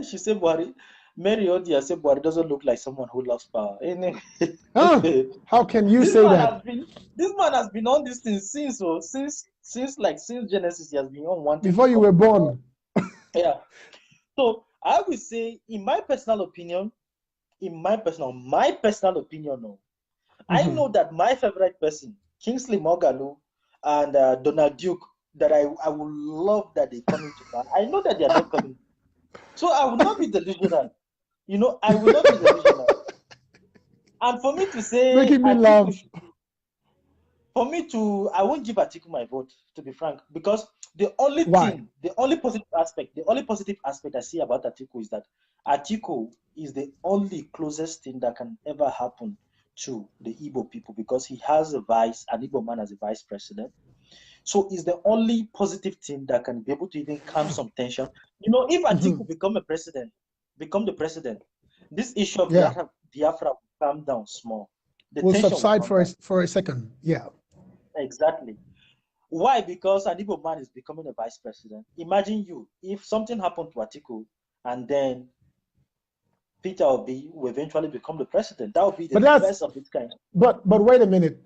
she said Buhari, Mary Odia said Buhari doesn't look like someone who loves power. Huh? How can you this say man that has been this man has been on this thing since Genesis. He has been on wanting to before you come were into power. born? Yeah. So I would say, in my personal opinion, my personal opinion, no, I Mhm. know that my favorite person, Kingsley Moghalu and Donald Duke, that I would love that they come into power. I know that they are not coming. So I will not be delusional. I will not be delusional. And for me to say Making me Atiku laugh. should I won't give Atiku my vote, to be frank, because Why? the only positive aspect I see about Atiku is that Atiku is the only closest thing that can ever happen to the Igbo people because he has an Igbo man as a vice president. So it's the only positive thing that can be able to even calm some tension. If Mhm. Atiku become the president, this issue of Yeah. Biafra will calm down small. The Will tension will subside come down. for a second. Yeah. Exactly. Why? Because an Igbo man is becoming a vice president. Imagine if something happened to Atiku and then Peter Obi will eventually become the president. That would be the But that's best of its kind. but wait a minute,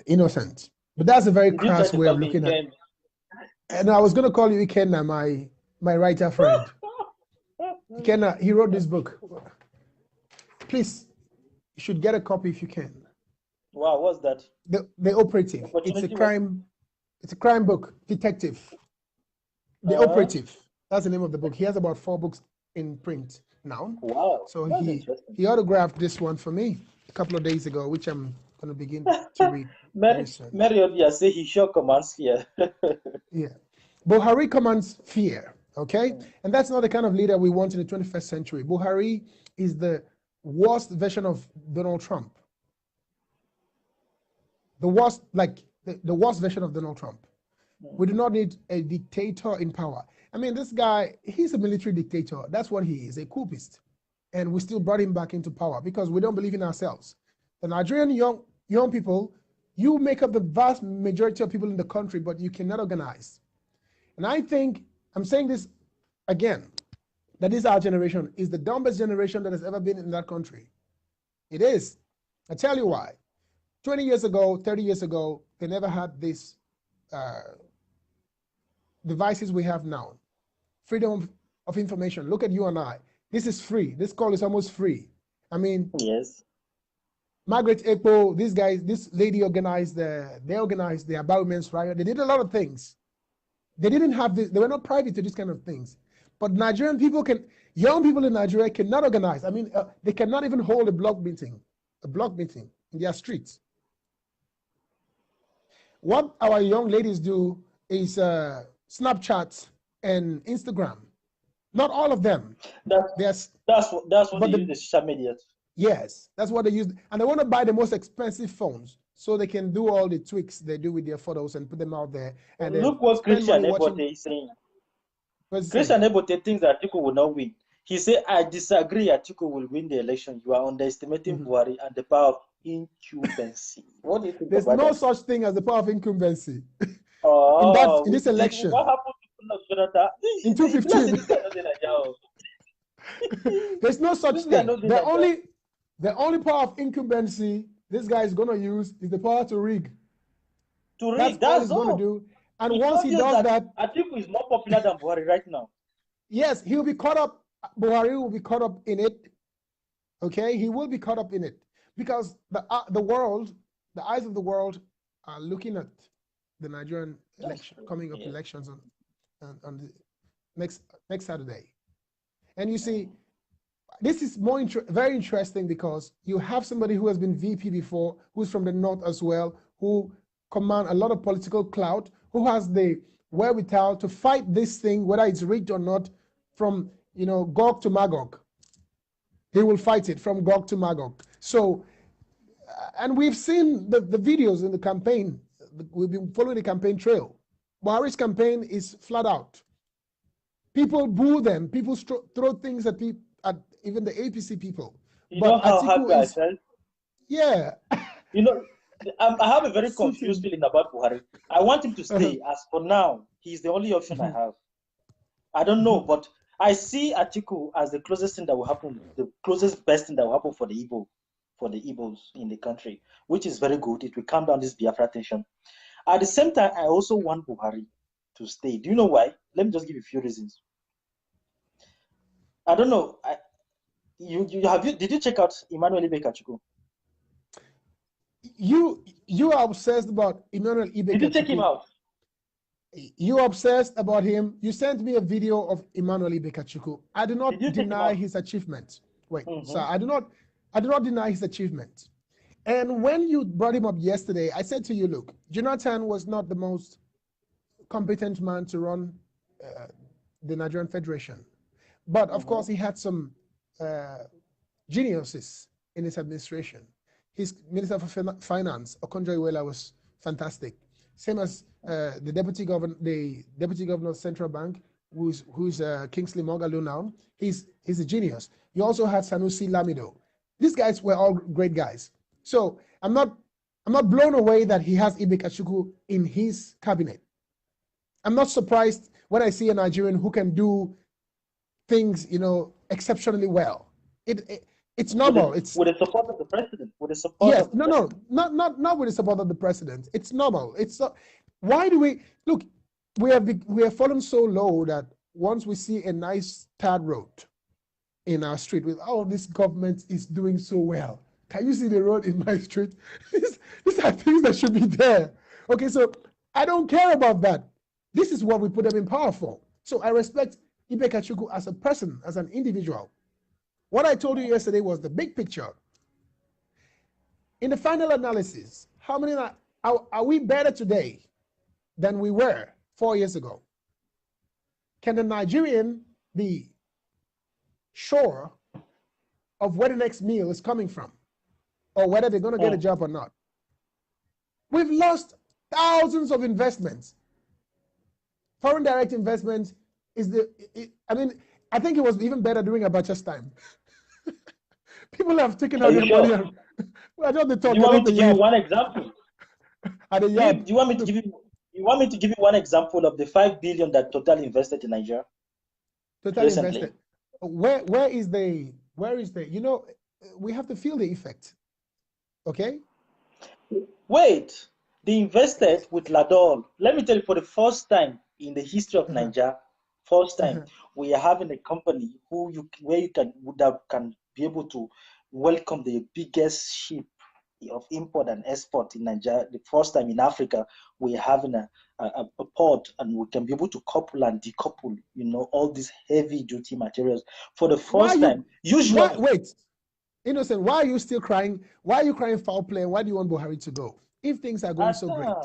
innocent. But that's a very Did you try crass to way of call me looking at. Ken? And I was going to call you Ikenna, my writer friend. Ikenna, he wrote this book. Please, you should get a copy if you can. Wow, what's that? The Operative. Opportunity what? It's a crime book, detective. The Uh-huh. Operative. That's the name of the book. He has about 4 books in print now. Wow, So that's interesting. he autographed this one for me a couple of days ago, which I'm going to begin to read very soon. Mary Odia say he sure commands fear. Yeah. Buhari commands fear, okay? And that's not the kind of leader we want in the 21st century. Buhari is the worst version of Donald Trump. The worst, like the worst version of Donald Trump. We do not need a dictator in power. I mean, this guy, he's a military dictator. That's what he is, a coupist. And we still brought him back into power because we don't believe in ourselves. The Nigerian young people, you make up the vast majority of people in the country, but you cannot organize. And I think, I'm saying this again, that this our generation is the dumbest generation that has ever been in that country. It is. I tell you why. 20 years ago, 30 years ago, they never had these devices we have now. Freedom of information. Look at you and I. This is free. This call is almost free. I mean, Yes. Margaret Epo, this lady organized they organized the About Women's Riot. They did a lot of things. They didn't have this, they were not privy to this kind of things. But Nigerian people Young people in Nigeria cannot organize. I mean, they cannot even hold a block meeting in their streets. What our young ladies do is Snapchat and Instagram. Not all of them. That's what but they use the social media. Yes, that's what they use. And they want to buy the most expensive phones so they can do all the tweaks they do with their photos and put them out there. And Look then what spend money Christian watching. Ebote is saying. What's he Christian saying? Ebote thinks that Atiku will not win. He said, I disagree, Atiku will win the election. You are underestimating Buhari and the power of incumbency. What do you think There's about no that? such thing as the power of incumbency. Oh, in this election. What happened to Jonathan? In 2015. There's no such thing. The only power of incumbency this guy is going to use is the power to rig. That's all he's going to do. And once he does that, Atiku is more popular than Buhari right now. Yes, he'll be caught up. Buhari will be caught up in it. Okay, he will be caught up in it because the world, the eyes of the world, are looking at the Nigerian election, coming up elections on the next Saturday. And you see, this is very interesting because you have somebody who has been VP before, who's from the north as well, who command a lot of political clout, who has the wherewithal to fight this thing, whether it's rigged or not, from Gog to Magog. He will fight it from Gog to Magog. So, and we've seen the videos in the campaign. We've been following the campaign trail. Buhari's campaign is flat out. People boo them. People throw things at even the APC people. You know how happy I felt? Yeah. I have a very confused feeling about Buhari. I want him to stay. As for now, he's the only option I have. I don't know, but I see Atiku as the closest thing that will happen, the closest best thing that will happen for the Igbos in the country, which is very good. It will calm down this Biafra tension. At the same time, I also want Buhari to stay. Do you know why? Let me just give you a few reasons. I don't know. Did you check out Emmanuel Ibekachuku? You are obsessed about Emmanuel Ibekachuku. Did you check him out? You're obsessed about him. You sent me a video of Emmanuel Ibekachuku. I do not deny his achievement. Wait, sir, I do not deny his achievement. And when you brought him up yesterday, I said to you, look, Jonathan was not the most competent man to run the Nigerian Federation. But of course, he had some geniuses in his administration. His Minister for Finance, Okonjo-Iweala, was fantastic. Same as the deputy governor of Central Bank, who's Kingsley Moghalu now. He's a genius. You also had Sanusi Lamido. These guys were all great guys. So I'm not blown away that he has Ibekachuku in his cabinet. I'm not surprised when I see a Nigerian who can do things, exceptionally well. It's normal. With the support of the president. Not with the support of the president. It's normal. Why do we look? We have fallen so low that once we see a nice tarred road in our street with this government is doing so well. Can you see the road in my street? These are things that should be there. Okay, so I don't care about that. This is what we put them in power for. So I respect Ibekachuku as a person, as an individual. What I told you yesterday was the big picture. In the final analysis, are we better today than we were 4 years ago? Can the Nigerian be sure of where the next meal is coming from or whether they're going to get a job or not? We've lost thousands of investments. Foreign direct investment I think it was even better during Abacha's time. People have taken out their money. You want me to give you one example? You want me to give you one example of the 5 billion that Total invested in Nigeria? Total invested. Where is the? We have to feel the effect. Okay? Wait. They invested with Ladol. Let me tell you, for the first time in the history of Nigeria, we are having a company that can be able to welcome the biggest ship of import and export in Nigeria. The first time in Africa, we're having a port, and we can be able to couple and decouple, all these heavy duty materials for the first time. Usually, wait, Innocent, why are you still crying? Why are you crying foul play? Why do you want Buhari to go if things are going so great?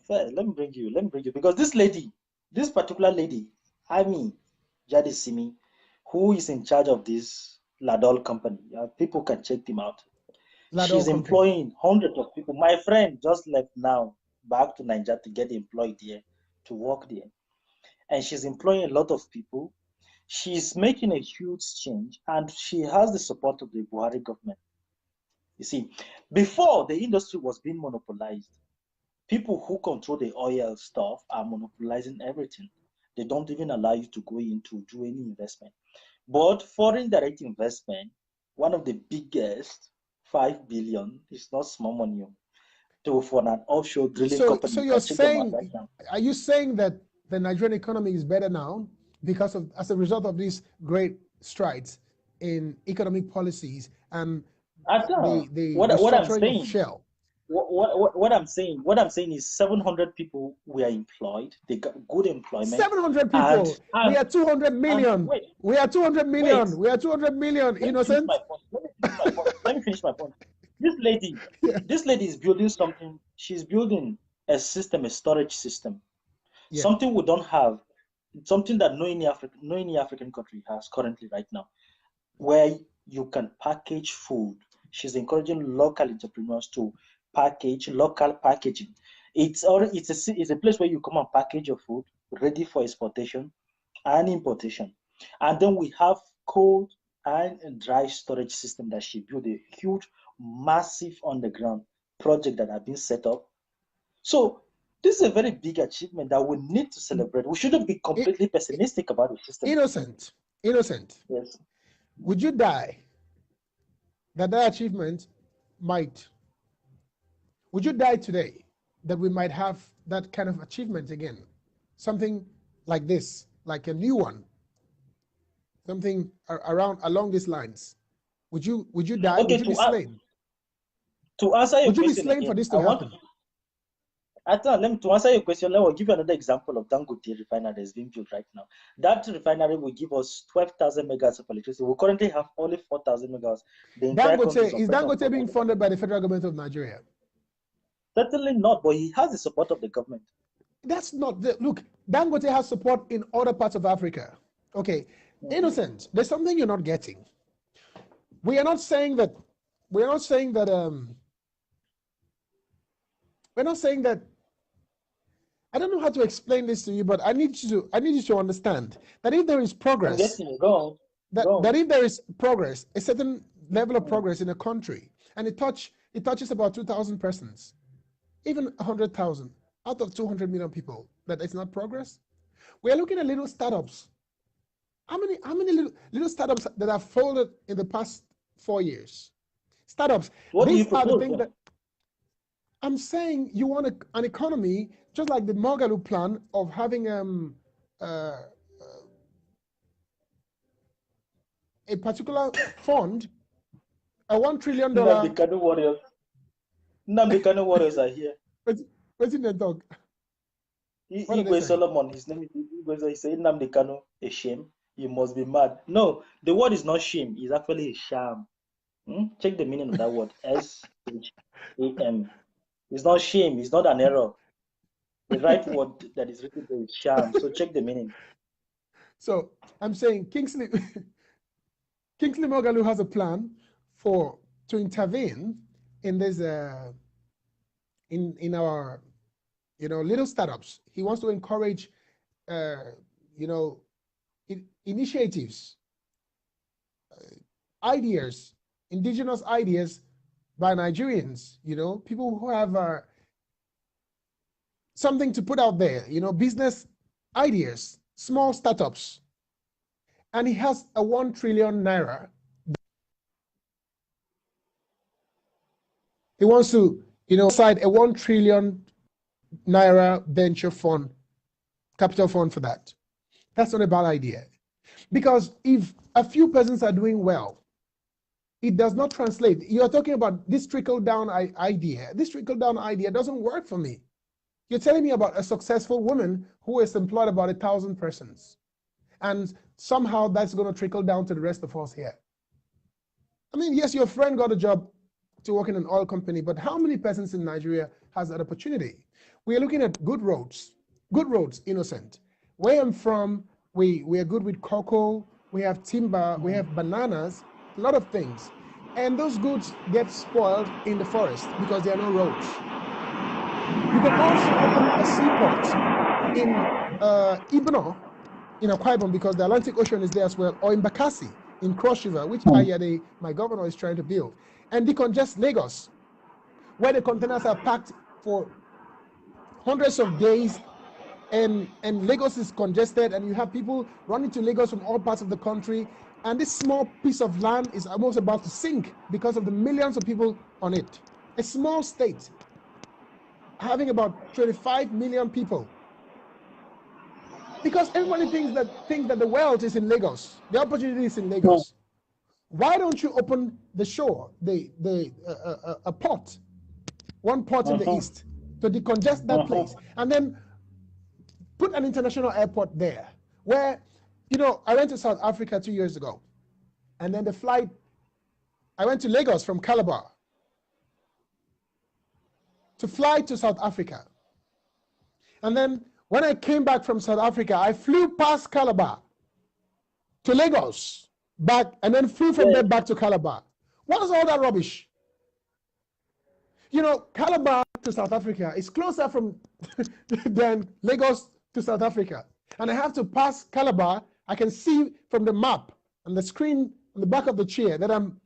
Fair. Let me bring you, because this particular lady, Ami Jadisimi, who is in charge of this Ladol company, people can check them out. She's employing hundreds of people. My friend just left now back to Nigeria to get employed there, to work there. And she's employing a lot of people. She's making a huge change, and she has the support of the Buhari government. You see, before the industry was being monopolized, people who control the oil stuff are monopolizing everything. They don't even allow you to go in to do any investment. But foreign direct investment, one of the biggest, 5 billion, is not small money for an offshore drilling company. So you're saying, right now. Are you saying that the Nigerian economy is better now as a result of these great strides in economic policies and the restructuring of Shell? What I'm saying is 700 people were employed. They got good employment. 700 people. We are 200 million. We are 200 million. We are 200 million. Innocent. Let me finish my point. This lady is building something. She's building a system, a storage system. Yeah. Something we don't have. Something that no any African country has currently right now, where you can package food. She's encouraging local entrepreneurs to package, local packaging. It's a place where you come and package your food ready for exportation and importation. And then we have cold and dry storage system that she built, a huge, massive underground project that have been set up. So this is a very big achievement that we need to celebrate. We shouldn't be completely pessimistic about the system. Innocent. Yes. Would you die that achievement would you die today that we might have that kind of achievement again? Something like this, like a new one, something along these lines. Would you die? Okay, would you be slain? To answer your question, would you be slain for this to happen? To answer your question, let me give you another example of Dangote refinery that is being built right now. That refinery will give us 12,000 megawatts of electricity. We currently have only 4,000 megawatts. Is Dangote being funded by the federal government of Nigeria? Certainly not, but he has the support of the government. That's not look. Dangote has support in other parts of Africa. Okay, Innocent. There's something you're not getting. We are not saying that. We're not saying that. I don't know how to explain this to you, but I need you to understand that if there is progress, that if there is progress, a certain level of progress in a country, and it touches about 2,000 persons, even 100,000 out of 200 million people, that it's not progress. We are looking at little startups. How many little startups that have folded in the past 4 years? Startups. These are the things that I'm saying. You want an economy just like the Mogalu plan of having a particular fund, a $1 trillion. Nnamdi Kanu warriors are here. What's in the dog? Igwe Solomon, his name is Igwe. He said, Nnamdi Kanu, a shame. You must be mad. No, the word is not shame. It's actually a sham. Check the meaning of that word. S-H-A-M. It's not shame. It's not an error. The right word that is written there is sham. So check the meaning. So I'm saying Kingsley Mogalu has a plan to intervene in this in our little startups. He wants to encourage initiatives, ideas, indigenous ideas by Nigerians, people who have something to put out there, business ideas, small startups. And he has a 1 trillion naira. He wants to, decide a 1 trillion naira venture fund, capital fund for that. That's not a bad idea. Because if a few persons are doing well, it does not translate. You are talking about this trickle-down idea. This trickle-down idea doesn't work for me. You're telling me about a successful woman who has employed about 1,000 persons. And somehow that's going to trickle down to the rest of us here. I mean, yes, your friend got a job to work in an oil company, but how many persons in Nigeria has that opportunity? We are looking at good roads, innocent. Where I'm from, we are good with cocoa, we have timber, we have bananas, a lot of things. And those goods get spoiled in the forest because there are no roads. You can also open a seaport in Ibno, in Akwa Ibom, because the Atlantic Ocean is there as well, or in Bakassi, in Cross River, which Ayade, my governor, is trying to build, and decongest Lagos, where the containers are packed for hundreds of days, and Lagos is congested, and you have people running to Lagos from all parts of the country, and this small piece of land is almost about to sink because of the millions of people on it. A small state having about 25 million people. Because everybody thinks that the wealth is in Lagos, the opportunity is in Lagos. Why don't you open the shore, a port, one port in the east, to decongest that place, and then put an international airport there, where, you know, I went to South Africa 2 years ago, and then the flight, I went to Lagos from Calabar to fly to South Africa, and then when I came back from South Africa, I flew past Calabar to Lagos, back, and then flew from there back to Calabar. What is all that rubbish? You know, Calabar to South Africa is closer from than Lagos to South Africa. And I have to pass Calabar. I can see from the map on the screen on the back of the chair that I'm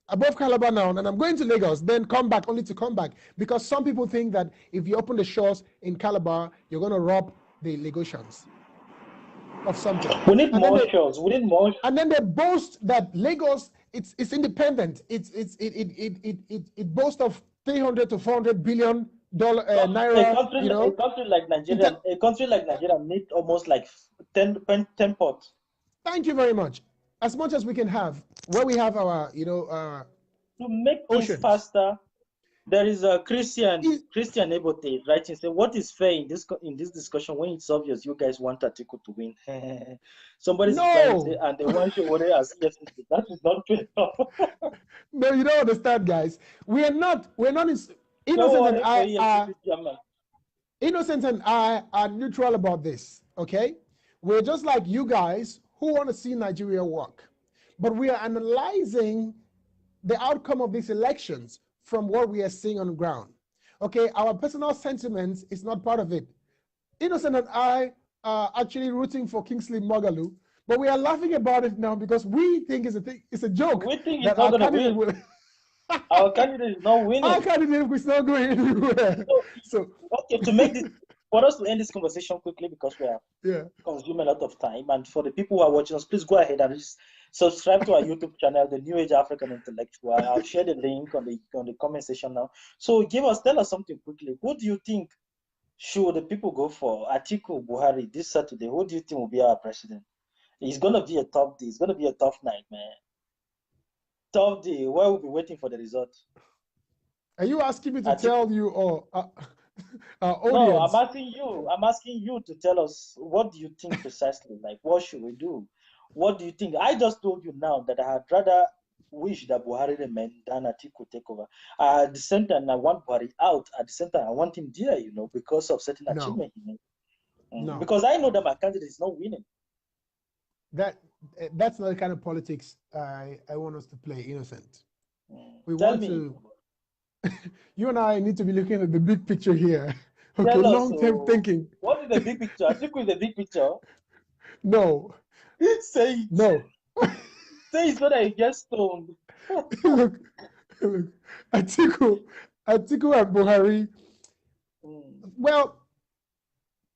above Calabar now, and I'm going to Lagos, then come back, only to come back. Because some people think that if you open the shores in Calabar, you're going to rob the Lagosians of something. We need more shores. We need more. And then they boast that Lagos, it's independent. It boasts of 300 to 400 billion naira. A country like Nigeria needs almost like 10 ports. Thank you very much. As much as we can have, where we have our, to make oceans. things faster, there is a Christian Ebote writing saying, "What is fair in this discussion when it's obvious you guys want Atiku to win?" Somebody's trying to say, and they want you what as yes, that is not fair. No, you don't understand, guys. We're not Innocent and I are neutral about this. Okay, we're just like you guys who want to see Nigeria work, but we are analyzing the outcome of these elections from what we are seeing on the ground. Okay, our personal sentiments is not part of it. Innocent and I are actually rooting for Kingsley Moghalu, but we are laughing about it now because we think it's a joke. We think it's not going to win. Our candidate is not winning. Our candidate is not going anywhere. So okay, to make this, for us to end this conversation quickly because we are consuming a lot of time, and for the people who are watching us, please go ahead and just subscribe to our YouTube channel, The New Age African Intellectual. I'll share the link on the comment section now. So tell us something quickly. Who do you think should the people go for? Atiku, Buhari, this Saturday? Who do you think will be our president? It's gonna be a tough day. It's gonna be a tough night, man. Tough day. Why we'll be waiting for the result? Are you asking me to tell you or audience? No, I'm asking you to tell us, what do you think precisely? Like, what should we do? What do you think? I just told you now that I had rather wish that Buhari remain than Atiku take over. At the same time, I want Buhari out. At the same time, I want him there, because of certain achievement he made. No. Because I know that my candidate is not winning. That's not the kind of politics I want us to play, Innocent. We Tell want me. to. You and I need to be looking at the big picture here. Okay, long-term thinking. What is the big picture? Atiku is the big picture. No. Say it. No. Say it's not that he gets stoned. Look, Atiku and Buhari. Well,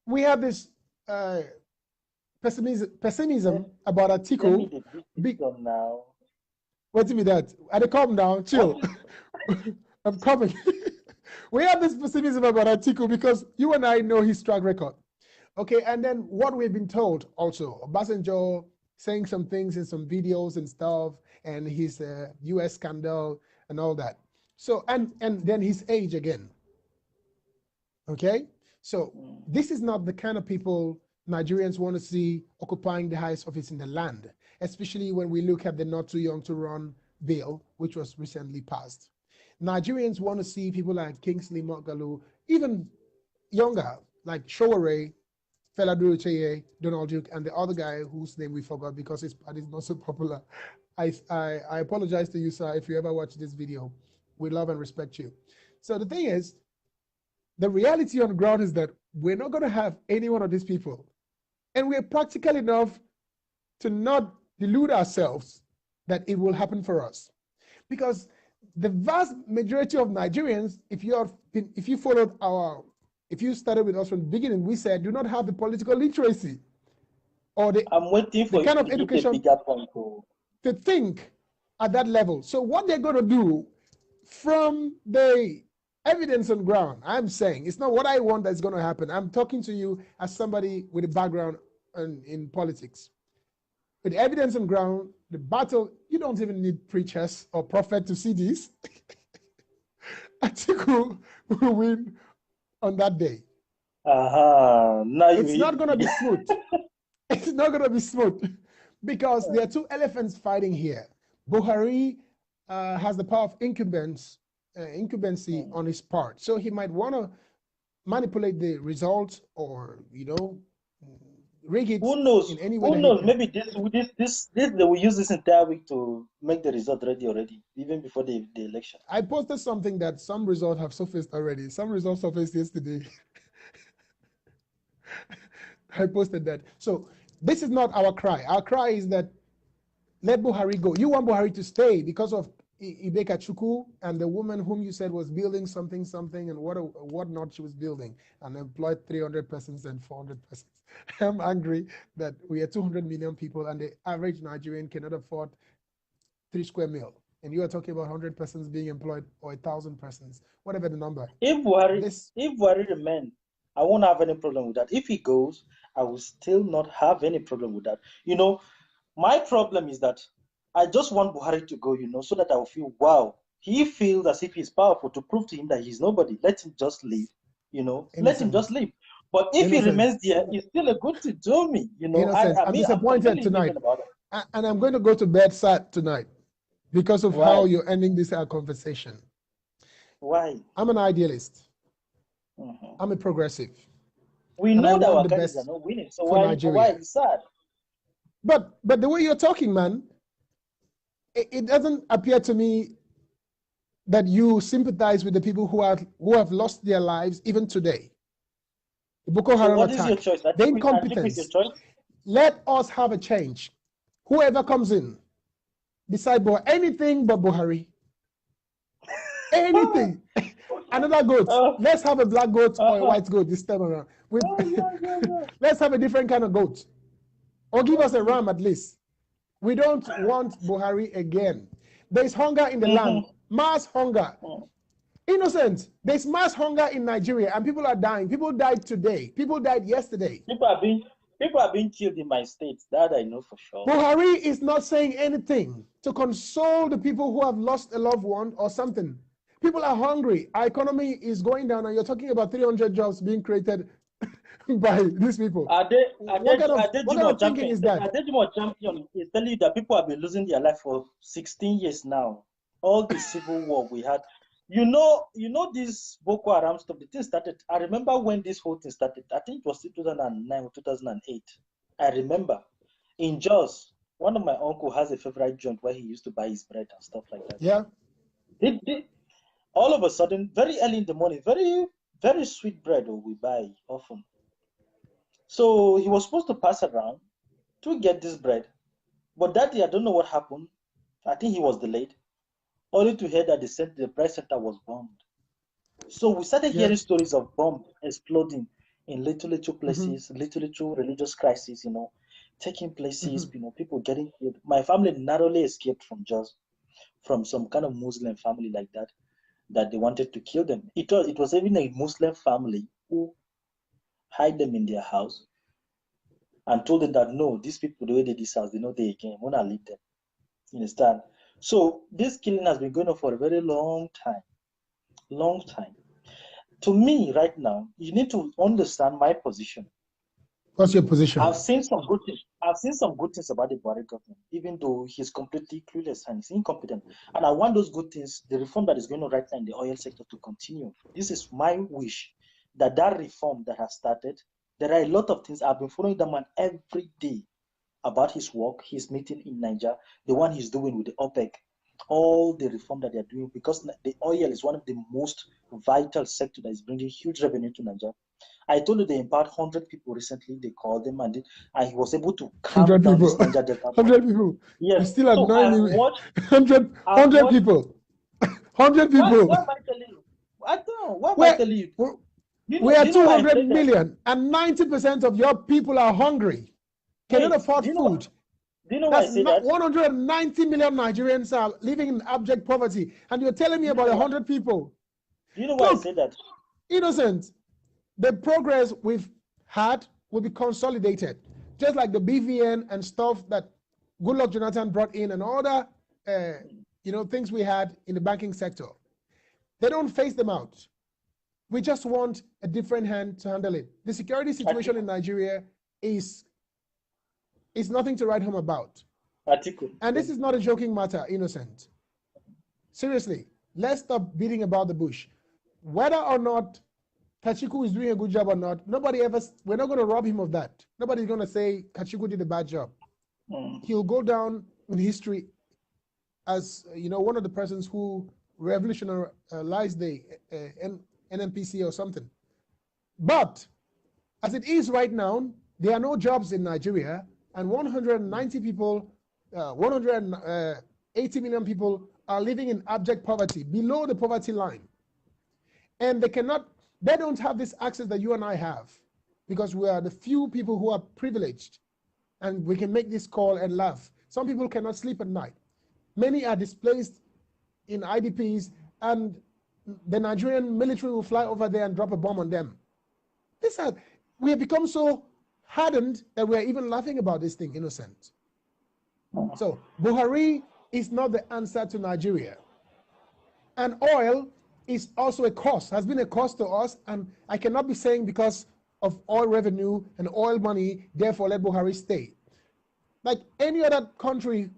we have this pessimism about Atiku. Big on now. What do you mean that? Are they calm down? Chill. I'm coming. We have this pessimism about Atiku because you and I know his track record. Okay, and then what we've been told also, Obasanjo saying some things in some videos and stuff, and his US scandal and all that. So, and then his age again. Okay? So, this is not the kind of people Nigerians want to see occupying the highest office in the land, especially when we look at the not too young to run bill, which was recently passed. Nigerians want to see people like Kingsley Moghalu, even younger, like Showore, Fela Durocheye, Donald Duke, and the other guy whose name we forgot because his party is not so popular. I apologize to you, sir, if you ever watch this video. We love and respect you. So the thing is, the reality on the ground is that we're not going to have any one of these people. And we're practical enough to not delude ourselves that it will happen for us. Because the vast majority of Nigerians, if you started with us from the beginning, we said do not have the political literacy or I'm waiting for the kind you of to hit a education bigger point. to think at that level. So what they're going to do from the evidence on ground, I'm saying it's not what I want that's going to happen. I'm talking to you as somebody with a background in politics. With evidence on ground, the battle, you don't even need preachers or prophet to see this. Atiku will win on that day. Now It's not going to be smooth. It's not going to be smooth because there are two elephants fighting here. Buhari has the power of incumbency on his part. So he might want to manipulate the results or, rig it who knows? in any way Who that knows? he can. Maybe this they will use this entire week to make the result ready already, even before the election. I posted something that some results have surfaced already. Some results surfaced yesterday. I posted that. So this is not our cry. Our cry is that let Buhari go. You want Buhari to stay because of Ibeka Chukwu and the woman whom you said was building something, and what not she was building, and employed 300 persons and 400 persons. I'm angry that we are 200 million people and the average Nigerian cannot afford 3 square meal. And you are talking about 100 persons being employed or 1,000 persons, whatever the number. If Buhari remains, I won't have any problem with that. If he goes, I will still not have any problem with that. My problem is that I just want Buhari to go, so that I will feel, wow, he feels as if he's powerful, to prove to him that he's nobody. Let him just leave, let him just leave. But if he remains there, it's still a good to do me, I'm disappointed tonight. And I'm going to go to bed sad tonight because of how you're ending this conversation. Why? I'm an idealist. I'm a progressive. We know that our candidates are not winning, so why is it sad? But the way you're talking, man, it doesn't appear to me that you sympathize with the people who have lost their lives even today. The Boko Haram what attack, is your choice? the incompetence. Your choice? Let us have a change. Whoever comes in, beside Buhari, anything but Buhari. Anything. Another goat. Let's have a black goat or a white goat this time around. Let's have a different kind of goat. Or give us a ram at least. We don't want Buhari again. There's hunger in the land, mass hunger. Innocent. There's mass hunger in Nigeria and people are dying. People died today. People died yesterday. People are being killed in my state. That I know for sure. Buhari is not saying anything to console the people who have lost a loved one or something. People are hungry. Our economy is going down and you're talking about 300 jobs being created by these people. What kind of thinking is that? Adejimo Champion is telling you that people have been losing their life for 16 years now. All the civil war we had. This Boko Haram stuff, the thing started. I remember when this whole thing started. I think it was 2009 or 2008. I remember. In Jos, one of my uncle has a favorite joint where he used to buy his bread and stuff like that. Yeah. All of a sudden, very early in the morning, very, very sweet bread we buy often. So he was supposed to pass around to get this bread. But that day, I don't know what happened. I think he was delayed. Only to hear that the bread center was bombed. So we started hearing stories of bombs exploding in little places, little religious crises, taking places, people getting killed. My family narrowly escaped from some kind of Muslim family like that they wanted to kill them. It was even a Muslim family who hide them in their house and told them that no, these people, the way they this house, they know they again, wanna leave them. You understand? So this killing has been going on for a very long time. Long time. To me, right now, you need to understand my position. What's your position? I've seen some good things. I've seen some good things about the Buhari government, even though he's completely clueless and he's incompetent. And I want those good things, the reform that is going on right now in the oil sector, to continue. This is my wish, that reform that has started. There are a lot of things. I've been following the man every day about his work, his meeting in Niger, the one he's doing with the OPEC, all the reform that they're doing, because the oil is one of the most vital sector that is bringing huge revenue to Niger. I told you they empowered 100 people recently. They called them and he was able to calm 100 down people. this Niger Delta. 100 people. Yes. You still So annoy I've me. watched. 100 people. 100 people. What am I telling you? I don't know. What am I telling you? We are 200 million, and 90% of your people are hungry. Cannot afford food. Do you know why I say that? 190 million Nigerians are living in abject poverty, and you're telling me about 100 people. Do you know why I say that? Innocent. The progress we've had will be consolidated, just like the BVN and stuff that Goodluck Jonathan brought in and all the things we had in the banking sector. They don't phase them out. We just want a different hand to handle it. The security situation in Nigeria is nothing to write home about. And this is not a joking matter, Innocent. Seriously, let's stop beating about the bush. Whether or not Kachiku is doing a good job or not, we're not going to rob him of that. Nobody's going to say Kachiku did a bad job. He'll go down in history as, one of the persons who revolutionized the NNPC or something. But as it is right now, there are no jobs in Nigeria, and 190 people, 180 million people are living in abject poverty, below the poverty line. And they don't have this access that you and I have, because we are the few people who are privileged, and we can make this call and laugh. Some people cannot sleep at night. Many are displaced in IDPs, and the Nigerian military will fly over there and drop a bomb on them. We have become so hardened that we are even laughing about this thing, Innocent. So Buhari is not the answer to Nigeria. And oil is also a cost, has been a cost to us, and I cannot be saying because of oil revenue and oil money, therefore let Buhari stay. Like any other country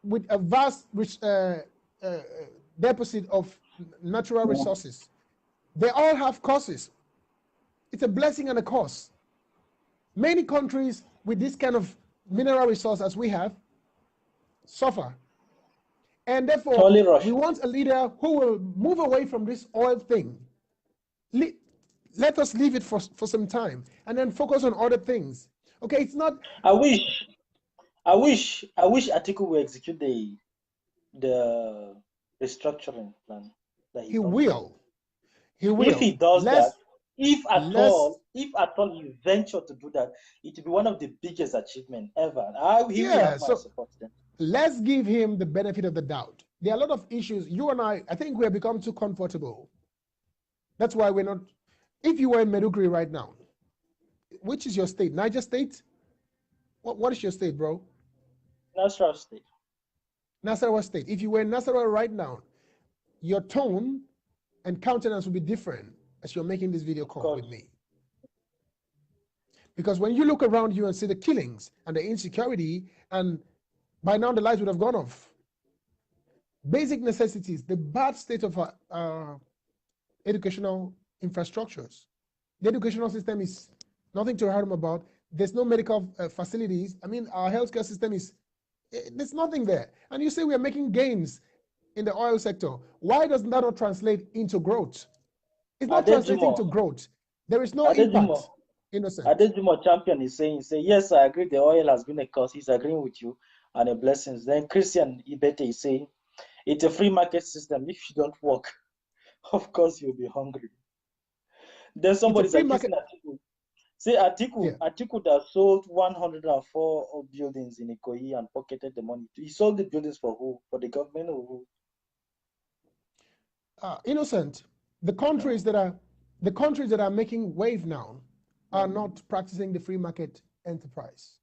with a vast deposit of natural resources, they all have costs. It's a blessing and a cost. Many countries with this kind of mineral resource as we have suffer. And therefore, we want a leader who will move away from this oil thing. Let us leave it for some time and then focus on other things. Okay, it's not. I wish Atiku will execute the restructuring plan that he will. He will. If he does that, if at all you venture to do that, it will be one of the biggest achievements ever. He will have my support then. Let's give him the benefit of the doubt. There are a lot of issues. You and I think we have become too comfortable. That's why we're not. If you were in Maiduguri right now, which is your state? Niger State? What is your state, bro? Nasarawa State. Nasarawa State. If you were in Nasarawa right now, your tone and countenance will be different as you're making this video call with me. Because when you look around you and see the killings and the insecurity, and by now the lights would have gone off. Basic necessities, the bad state of our educational infrastructures. The educational system is nothing to write about. There's no medical facilities. I mean, our healthcare system there's nothing there. And you say we are making gains in the oil sector. Why does that not translate into growth? It's not translating into growth. There is no impact. Innocent. Adejumo Champion is saying, yes, I agree, the oil has been a cost. He's agreeing with you and a blessings. Then Christian Ibete is saying, it's a free market system. If you don't work, of course you'll be hungry. Then somebody's accusing Atiku. Say Atiku that sold 104 buildings in Ikoyi and pocketed the money. He sold the buildings for who? For the government or who? Innocent. The countries that are making wave now are not practicing the free market enterprise.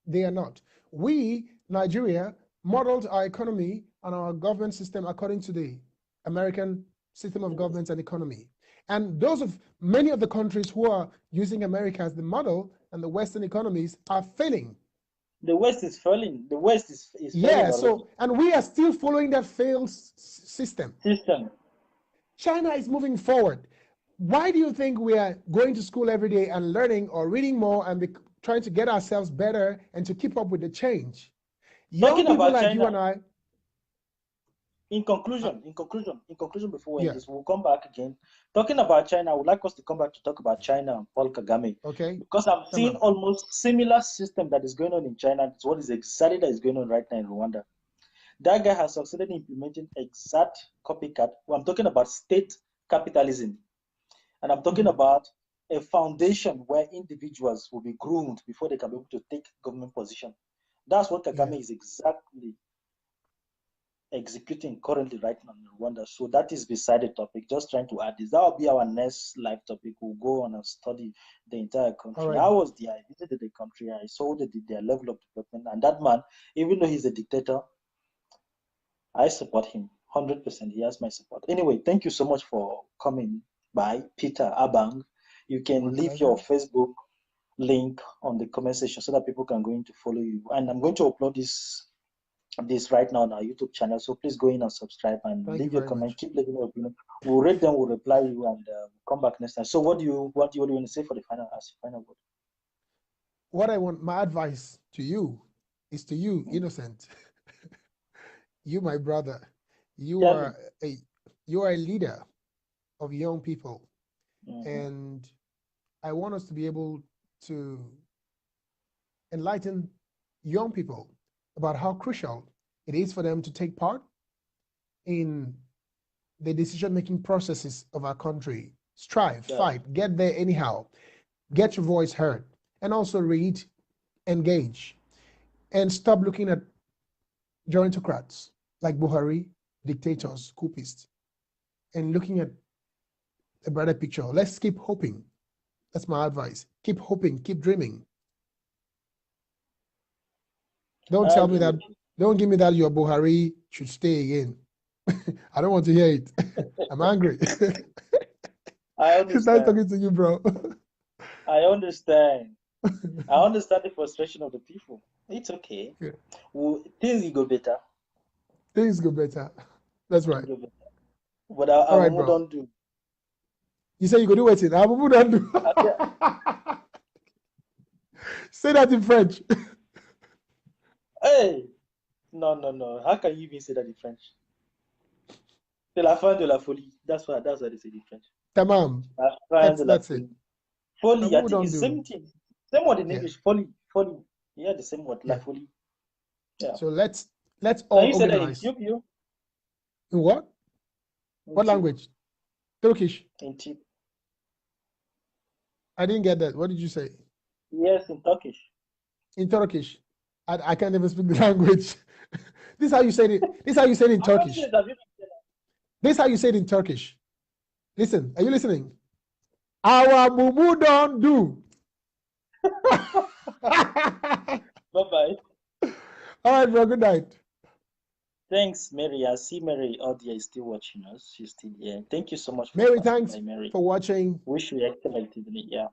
They are not. We, Nigeria, modeled our economy and our government system according to the American system of government and economy. And many of the countries who are using America as the model and the Western economies are failing. The West is failing. The West is Yeah, failing already. and we are still following that failed system. China is moving forward. Why do you think we are going to school every day and learning or reading more and trying to get ourselves better and to keep up with the change? Young people like you and I. In conclusion, before we end this, we'll come back again. Talking about China, I would like us to come back to talk about China and Paul Kagame. Okay. Because I'm seeing almost similar system that is going on in China. It's what is exactly that is going on right now in Rwanda. That guy has succeeded in implementing exact copycat. Well, I'm talking about state capitalism. And I'm talking about a foundation where individuals will be groomed before they can be able to take government position. That's what Kagame is exactly executing currently right now in Rwanda. So that is beside the topic. Just trying to add this. That will be our next live topic. We'll go on and study the entire country. Right. I was there. I visited the country. I saw their level of development. And that man, even though he's a dictator, I support him 100%. He has my support. Anyway, thank you so much for coming by, Peter Abang. You can leave your Facebook link on the comment section so that people can go in to follow you. And I'm going to upload this right now on our YouTube channel. So please go in and subscribe and leave your comment. Keep leaving your opinion. We'll read them, we'll reply you, and come back next time. So what do you want to say for the final word? What I want, my advice to you is to you, Innocent. You, my brother, you are a leader of young people. And I want us to be able to enlighten young people about how crucial it is for them to take part in the decision-making processes of our country. Strive, fight, get there anyhow, get your voice heard, and also read, engage, and stop looking at gerontocrats like Buhari, dictators, coupists, and looking at a brighter picture. Let's keep hoping. That's my advice. Keep hoping, keep dreaming. Don't tell me that, don't give me that your Buhari should stay again. I don't want to hear it. I'm angry. I understand. It's nice talking to you, bro. I understand. I understand the frustration of the people. It's okay. Yeah. Things will go better. Things go better. That's right. But I don't do. You say you go do it. I will don't do. Say that in French. Hey, no. How can you even say that in French? C'est la fin de la folie. That's why they say in French. Tamam. That's it. Folie, I think it's same thing. Same word in English. Folie. Yeah, the same word. La folie. Yeah. So let's all you organize. Said that in what? What language? Turkish. In Tip. I didn't get that. What did you say? Yes, in Turkish. In Turkish. I can't even speak the language. This is how you say it. This is how you say it in Turkish. This is how you say it in Turkish. Listen, are you listening? Our mumu don't do. Bye-bye. All right, bro. Good night. Thanks, Mary. I see Mary out there is still watching us. She's still here. Thank you so much. Mary, thanks for watching. Wish you excellent evening. Yeah.